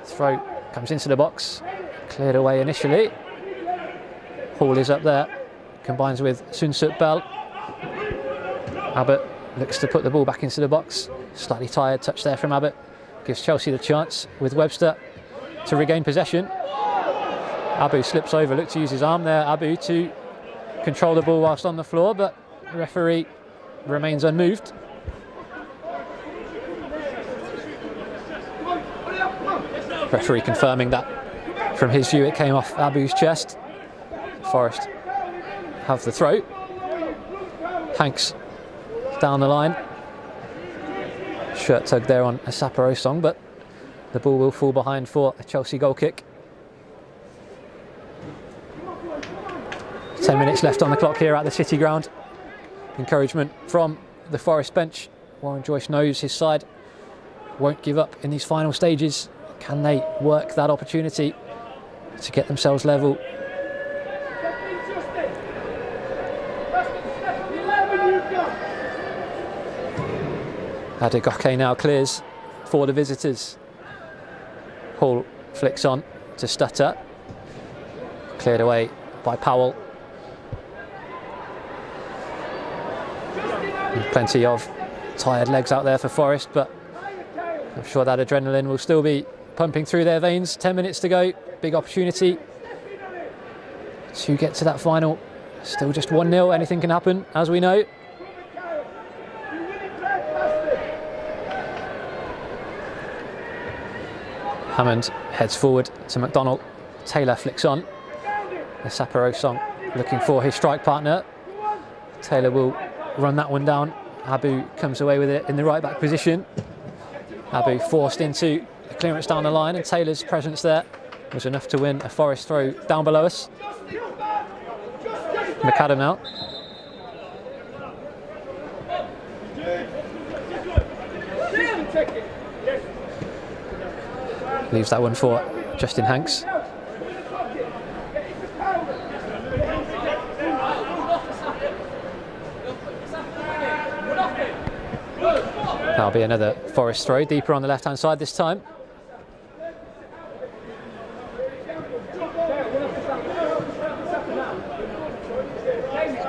S1: Throw comes into the box, cleared away initially. Hall is up there, combines with Soonsut Bell. Abbott looks to put the ball back into the box. Slightly tired touch there from Abbott. Gives Chelsea the chance with Webster to regain possession. Abu slips over, looked to use his arm there, Abu, to control the ball whilst on the floor, but the referee remains unmoved. Referee confirming that from his view it came off Abu's chest. Forest have the throw. Hanks down the line. Shirt tug there on a Saparosong, but the ball will fall behind for a Chelsea goal kick. 10 minutes left on the clock here at the City Ground. Encouragement from the Forest bench. Warren Joyce knows his side won't give up in these final stages. Can they work that opportunity to get themselves level? Ideagen now clears for the visitors. Hall flicks on to Stutter. Cleared away by Powell. Plenty of tired legs out there for Forest, but I'm sure that adrenaline will still be pumping through their veins. 10 minutes to go, big opportunity to get to that final. Still just 1-0, anything can happen, as we know. Hammond heads forward to McDonald. Taylor flicks on. The Saparosong looking for his strike partner. Taylor will run that one down. Abu comes away with it in the right back position. Abu forced into a clearance down the line, and Taylor's presence there was enough to win a Forest throw down below us. McAdam now. Leaves that one for Justin Hanks. That'll be another Forest throw, deeper on the left-hand side this time.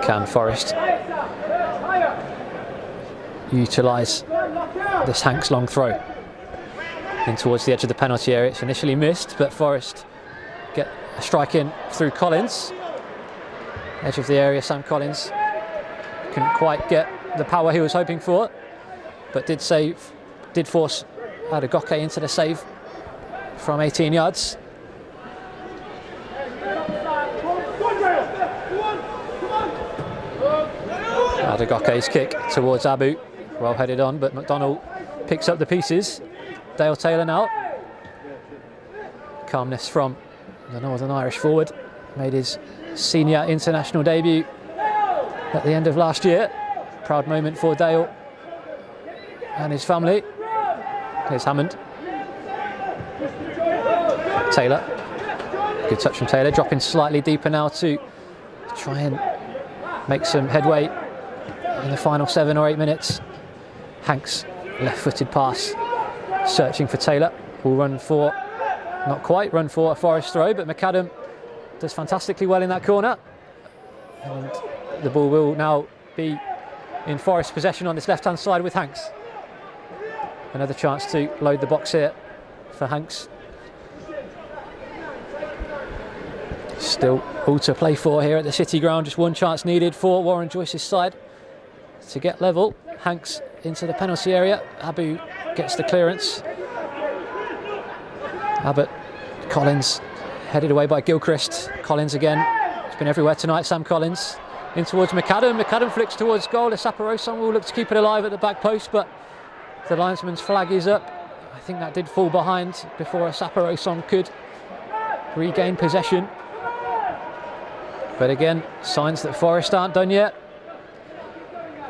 S1: Can Forest utilise this Hanks long throw in towards the edge of the penalty area? It's initially missed, but Forest get a strike in through Collins. Edge of the area, Sam Collins couldn't quite get the power he was hoping for, but did force Ideagen into the save from 18 yards. Ideagen's kick towards Abu, well headed on, but McDonald picks up the pieces. Dale Taylor now. Calmness from the Northern Irish forward. Made his senior international debut at the end of last year. Proud moment for Dale and his family. Here's Hammond. Taylor. Good touch from Taylor. Dropping slightly deeper now to try and make some headway in the final 7 or 8 minutes. Hanks, left-footed pass. Searching for Taylor. Will run for, not quite, run for a Forest throw, but McAdam does fantastically well in that corner. And the ball will now be in Forest possession on this left-hand side with Hanks. Another chance to load the box here for Hanks. Still all to play for here at the City Ground. Just one chance needed for Warren Joyce's side to get level. Hanks into the penalty area. Abu gets the clearance. Abbott, Collins, headed away by Gilchrist. Collins again. He's been everywhere tonight, Sam Collins. In towards McAdam. McAdam flicks towards goal. The Saparosong will look to keep it alive at the back post, but the linesman's flag is up. I think that did fall behind before a Saparosong could regain possession. But again, signs that Forest aren't done yet.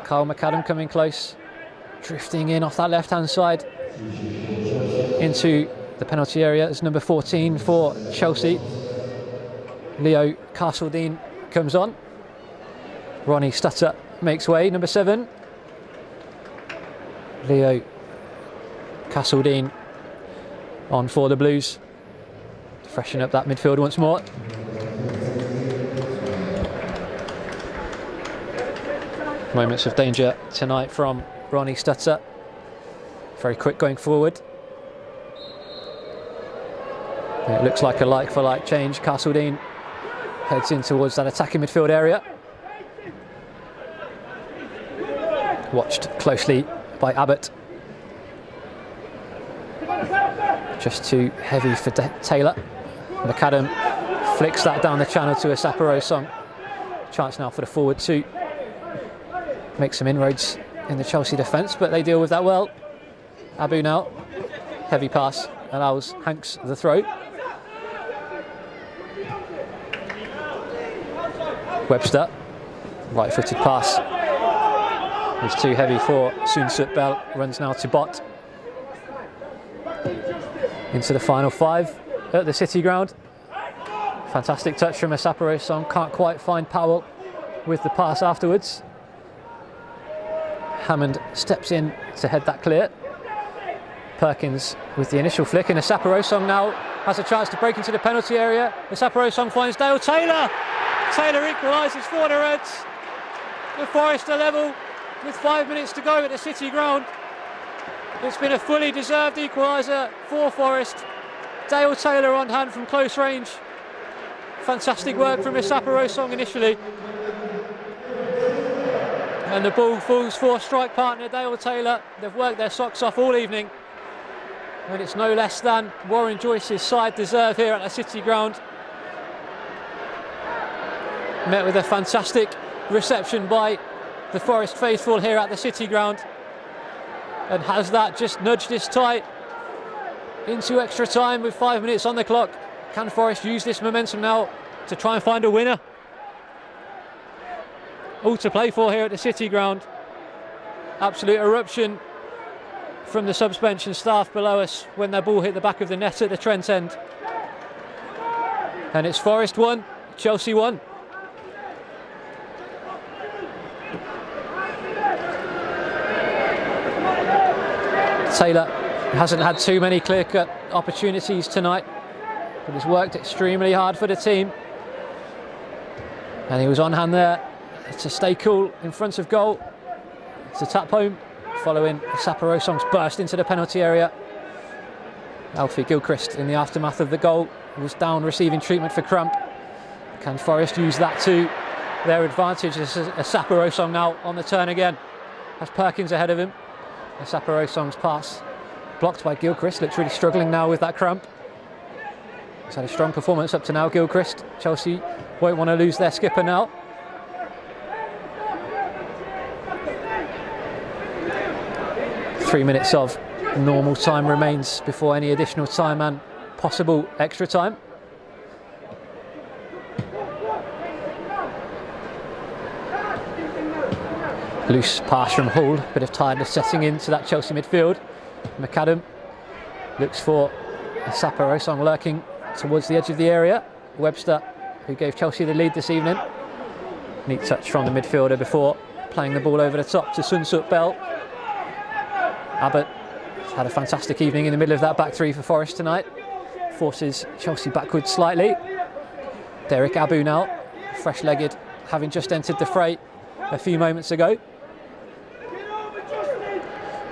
S1: Kyle McAdam coming close, drifting in off that left-hand side into the penalty area as number 14 for Chelsea. Leo Castledine comes on. Ronnie Stutter makes way, number 7. Leo Castledine on for the Blues. Freshen up that midfield once more. Moments of danger tonight from Ronnie Stutter. Very quick going forward. It looks like a like-for-like change. Castledine heads in towards that attacking midfield area. watched closely by Abbott. Just too heavy for Taylor. McAdam flicks that down the channel to a Saparosong. Chance now for the forward two. Make some inroads in the Chelsea defence, but they deal with that well. Abu now, heavy pass, allows Hanks the throw. Webster, right-footed pass. It's too heavy for Soonsut Bell, runs now to Bott. Into the final 5 at the City Ground. Fantastic touch from a Saparosong, can't quite find Powell with the pass afterwards. Hammond steps in to head that clear. Perkins with the initial flick, and a Saparosong now has a chance to break into the penalty area. The Saparosong finds Dale Taylor. Taylor equalises for the Reds. The Forest are level with 5 minutes to go at the City Ground. It's been a fully deserved equaliser for Forest. Dale Taylor on hand from close range. Fantastic work from his Saparosong initially. And the ball falls for strike partner Dale Taylor. They've worked their socks off all evening. And it's no less than Warren Joyce's side deserve here at the City Ground. Met with a fantastic reception by the Forest faithful here at the City Ground. And has that just nudged this tie into extra time with 5 minutes on the clock. Can Forest use this momentum now to try and find a winner? All to play for here at the City Ground. Absolute eruption from the suspension staff below us when their ball hit the back of the net at the Trent end. And it's Forest 1, Chelsea 1. Taylor hasn't had too many clear-cut opportunities tonight, but he's worked extremely hard for the team. And he was on hand there to stay cool in front of goal. It's a tap home following Saparosong's burst into the penalty area. Alfie Gilchrist, in the aftermath of the goal, was down receiving treatment for cramp. Can Forest use that to their advantage? As Saparosong now on the turn again. Has Perkins ahead of him. Saparosong's pass blocked by Gilchrist. Looks really struggling now with that cramp. He's had a strong performance up to now, Gilchrist. Chelsea won't want to lose their skipper now. Three minutes of normal time remains before any additional time and possible extra time. Loose pass from Hall, bit of tiredness setting into that Chelsea midfield. McAdam looks for a Saparosong lurking towards the edge of the area. Webster, who gave Chelsea the lead this evening. Neat touch from the midfielder before playing the ball over the top to Soonsut Bell. Abbott had a fantastic evening in the middle of that back three for Forest tonight. Forces Chelsea backwards slightly. Derek Abu now, fresh-legged, having just entered the fray a few moments ago.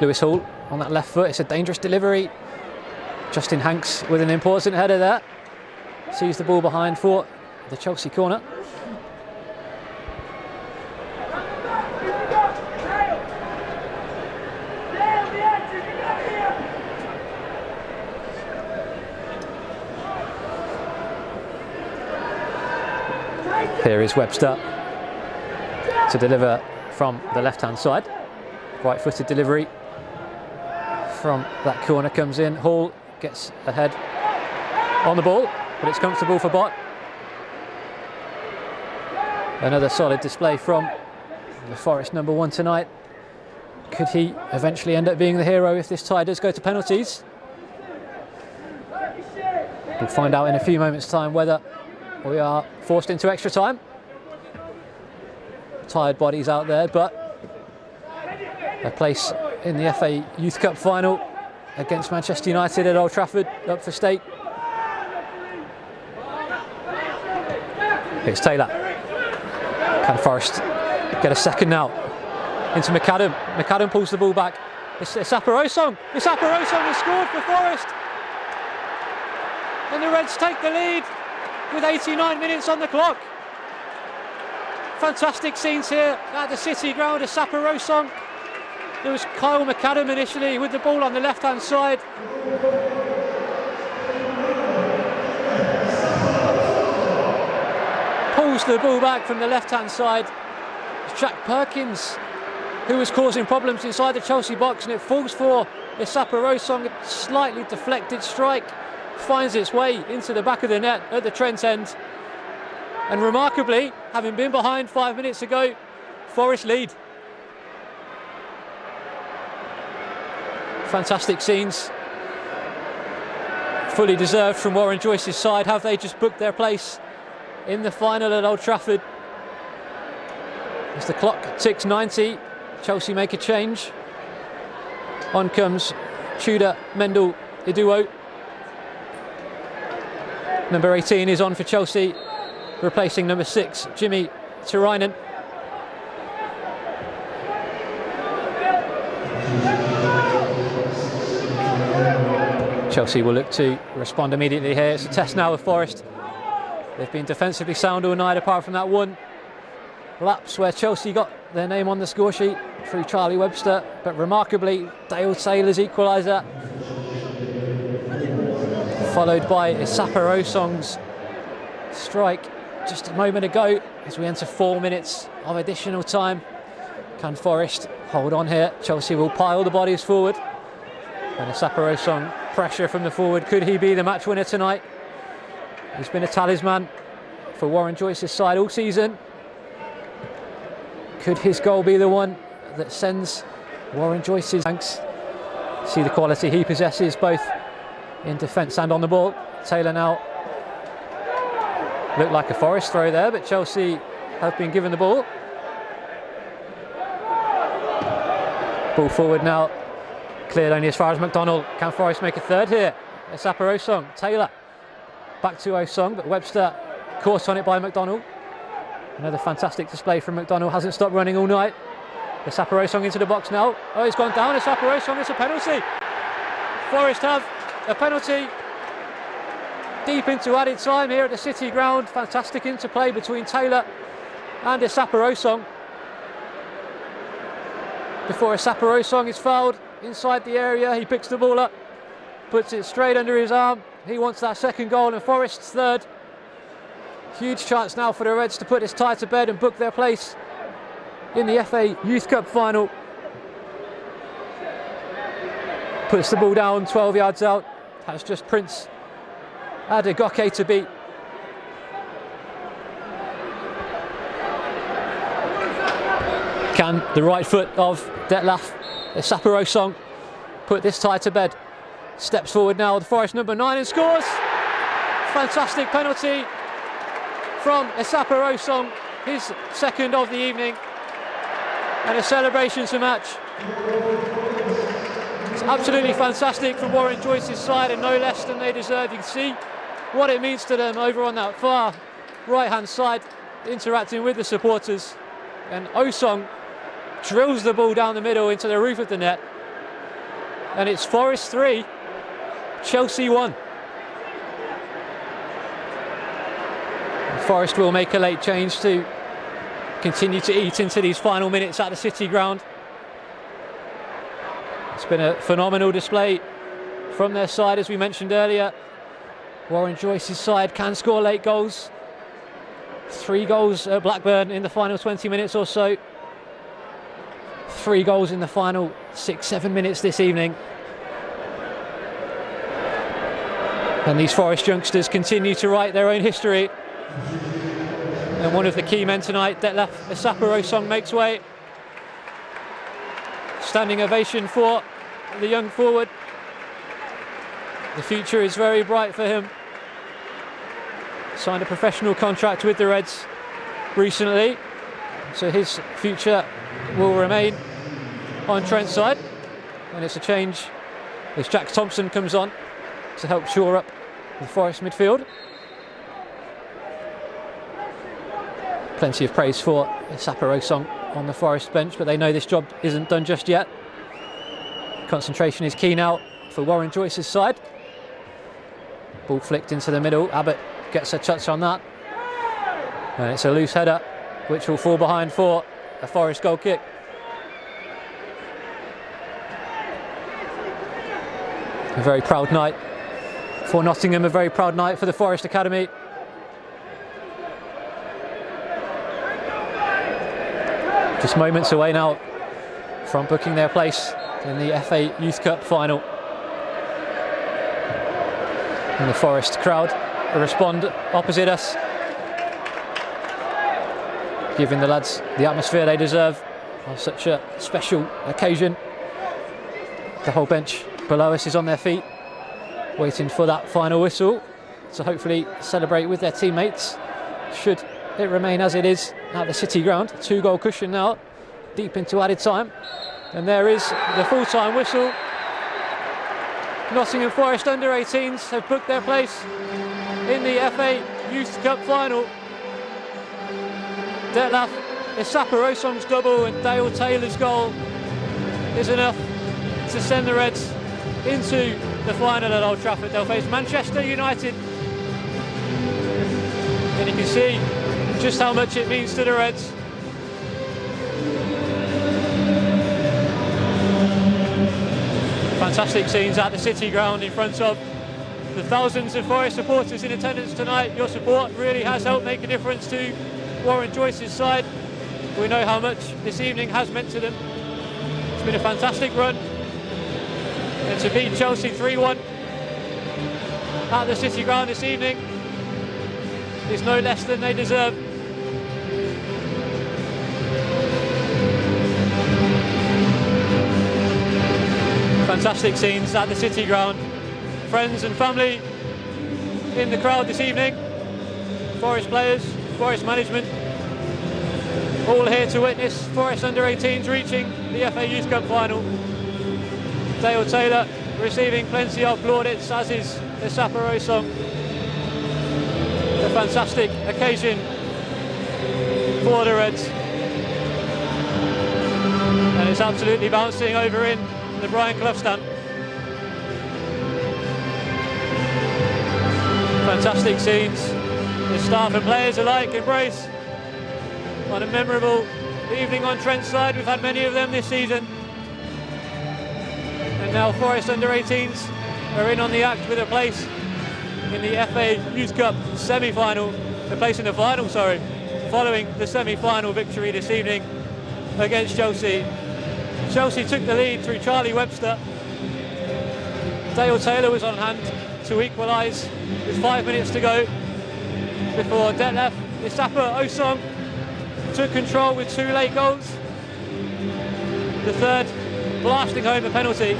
S1: Lewis Hall on that left foot. It's a dangerous delivery. Justin Hanks with an important header there. Sees the ball behind for the Chelsea corner. Here is Webster to deliver from the left-hand side. Right-footed delivery from that corner comes in. Hall gets ahead on the ball, but it's comfortable for Bott. Another solid display from the Forest number 1 tonight. Could he eventually end up being the hero if this tie does go to penalties? We'll find out in a few moments' time whether we are forced into extra time. Tired bodies out there, but a place in the FA Youth Cup final against Manchester United at Old Trafford, up for stake. Here's Taylor. Can Forest get a second now? Into McAdam. McAdam pulls the ball back. It's Saparosong. Saparosong has scored for Forest. And the Reds take the lead with 89 minutes on the clock. Fantastic scenes here at the City Ground. Saparosong It was Kyle McAdam initially with the ball on the left-hand side. Pulls the ball back from the left-hand side. It's Jack Perkins who was causing problems inside the Chelsea box, and it falls for Isaapa-Rosong. A slightly deflected strike finds its way into the back of the net at the Trent end. And remarkably, having been behind 5 minutes ago, Forest lead. Fantastic scenes. Fully deserved from Warren Joyce's side. Have they just booked their place in the final at Old Trafford? As the clock ticks 90, Chelsea make a change. On comes Tudor Mendel Iduo. Number 18 is on for Chelsea, replacing number 6, Jimmy Tirainen. Chelsea will look to respond immediately here. It's a test now with Forest. They've been defensively sound all night, apart from that one lapse where Chelsea got their name on the score sheet through Charlie Webster, but remarkably Dale Taylor's equaliser, followed by Isaapa-Rosong's strike just a moment ago as we enter 4 minutes of additional time. Can Forest hold on here? Chelsea will pile the bodies forward, and Isaapa-Rosong, pressure from the forward. Could he be the match winner tonight? He's been a talisman for Warren Joyce's side all season. Could his goal be the one that sends Warren Joyce's thanks? See the quality he possesses both in defence and on the ball. Taylor now looked like a Forest throw there, but Chelsea have been given the ball. Ball forward now, cleared only as far as McDonald. Can Forest make a third here? Isaapa-Rosong, Taylor back to Osong, but Webster caught on it by McDonald. Another fantastic display from McDonald, hasn't stopped running all night. Isaapa-Rosong into the box now. Oh, he's gone down. Isaapa-Rosong, it's a penalty. Forest have a penalty deep into added time here at the City ground. Fantastic interplay between Taylor and Isaapa-Rosong. Before Isaapa-Rosong is fouled inside the area, he picks the ball up, puts it straight under his arm. He wants that second goal and Forest's third. Huge chance now for the Reds to put this tie to bed and book their place in the FA Youth Cup final. Puts the ball down 12 yards out. Has just Prince Adegoke to beat. Can the right foot of Detlef Isaapa-Rosong put this tie to bed? Steps forward now with Forest number 9 and scores. Fantastic penalty from Isaapa-Rosong, his second of the evening, and a celebration to match. It's absolutely fantastic from Warren Joyce's side, and no less than they deserve. You can see what it means to them over on that far right hand side, interacting with the supporters, and Osong drills the ball down the middle into the roof of the net, and it's Forest 3, Chelsea 1. Forest will make a late change to continue to eat into these final minutes at the City ground. It's been a phenomenal display from their side, as we mentioned earlier. Warren Joyce's side can score late goals. 3 goals at Blackburn in the final 20 minutes or so. 3 goals in the final 6-7 minutes this evening. And these Forest youngsters continue to write their own history. And one of the key men tonight, Detlef Isaapa-Rosong, makes way. Standing ovation for the young forward. The future is very bright for him. Signed a professional contract with the Reds recently, so his future will remain on Trent's side. And it's a change as Jack Thompson comes on to help shore up the Forest midfield. Plenty of praise for Isaapa-Rosong on the Forest bench, but they know this job isn't done just yet. Concentration is key now for Warren Joyce's side. Ball flicked into the middle. Abbott gets a touch on that, and it's a loose header which will fall behind for a Forest goal kick. A very proud night for Nottingham, a very proud night for the Forest Academy. Just moments away now from booking their place in the FA Youth Cup final. And the Forest crowd respond opposite us, giving the lads the atmosphere they deserve on such a special occasion. The whole bench below us is on their feet, waiting for that final whistle to hopefully celebrate with their teammates, should it remain as it is at the City Ground. 2-goal cushion now, deep into added time, and there is the full-time whistle. Nottingham Forest under-18s have booked their place in the FA Youth Cup final. Detlef Issapo-Osong's double and Dale Taylor's goal is enough to send the Reds into the final at Old Trafford. They'll face Manchester United, and you can see just how much it means to the Reds. Fantastic scenes at the City Ground in front of the thousands of Forest supporters in attendance tonight. Your support really has helped make a difference to Warren Joyce's side. We know how much this evening has meant to them. It's been a fantastic run, and to beat Chelsea 3-1 at the City Ground this evening is no less than they deserve. Fantastic scenes at the City Ground. Friends and family in the crowd this evening. Forest players, Forest management, all here to witness Forest under-18s reaching the FA Youth Cup final. Dale Taylor receiving plenty of plaudits, as is Issapo-Osong. A fantastic occasion for the Reds, and it's absolutely bouncing over in the Brian Clough stand. Fantastic scenes, the staff and players alike embrace on a memorable evening on Trent side. We've had many of them this season, and now Forest under-18s are in on the act with a place in the FA Youth Cup semi-final, a place in the final, sorry, following the semi-final victory this evening against Chelsea. Chelsea took the lead through Charlie Webster. Dale Taylor was on hand to equalise with 5 minutes to go before Detlef Issapo-Osong took control with 2 late goals. The third blasting home a penalty.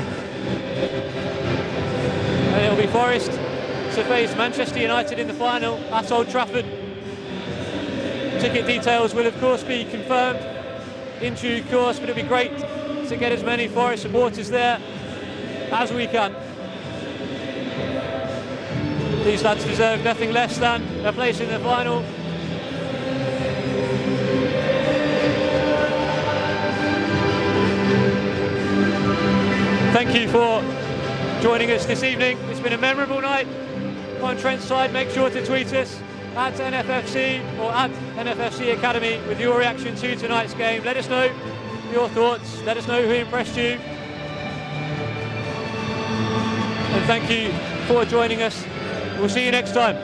S1: And it'll be Forest to face Manchester United in the final at Old Trafford. Ticket details will of course be confirmed in due course, but it'll be great to get as many Forest supporters there as we can. These lads deserve nothing less than a place in the final. Thank you for joining us this evening. It's been a memorable night on Trent's side. Make sure to tweet us at NFFC or at NFFC Academy with your reaction to tonight's game. Let us know your thoughts, let us know who impressed you, and thank you for joining us. We'll see you next time.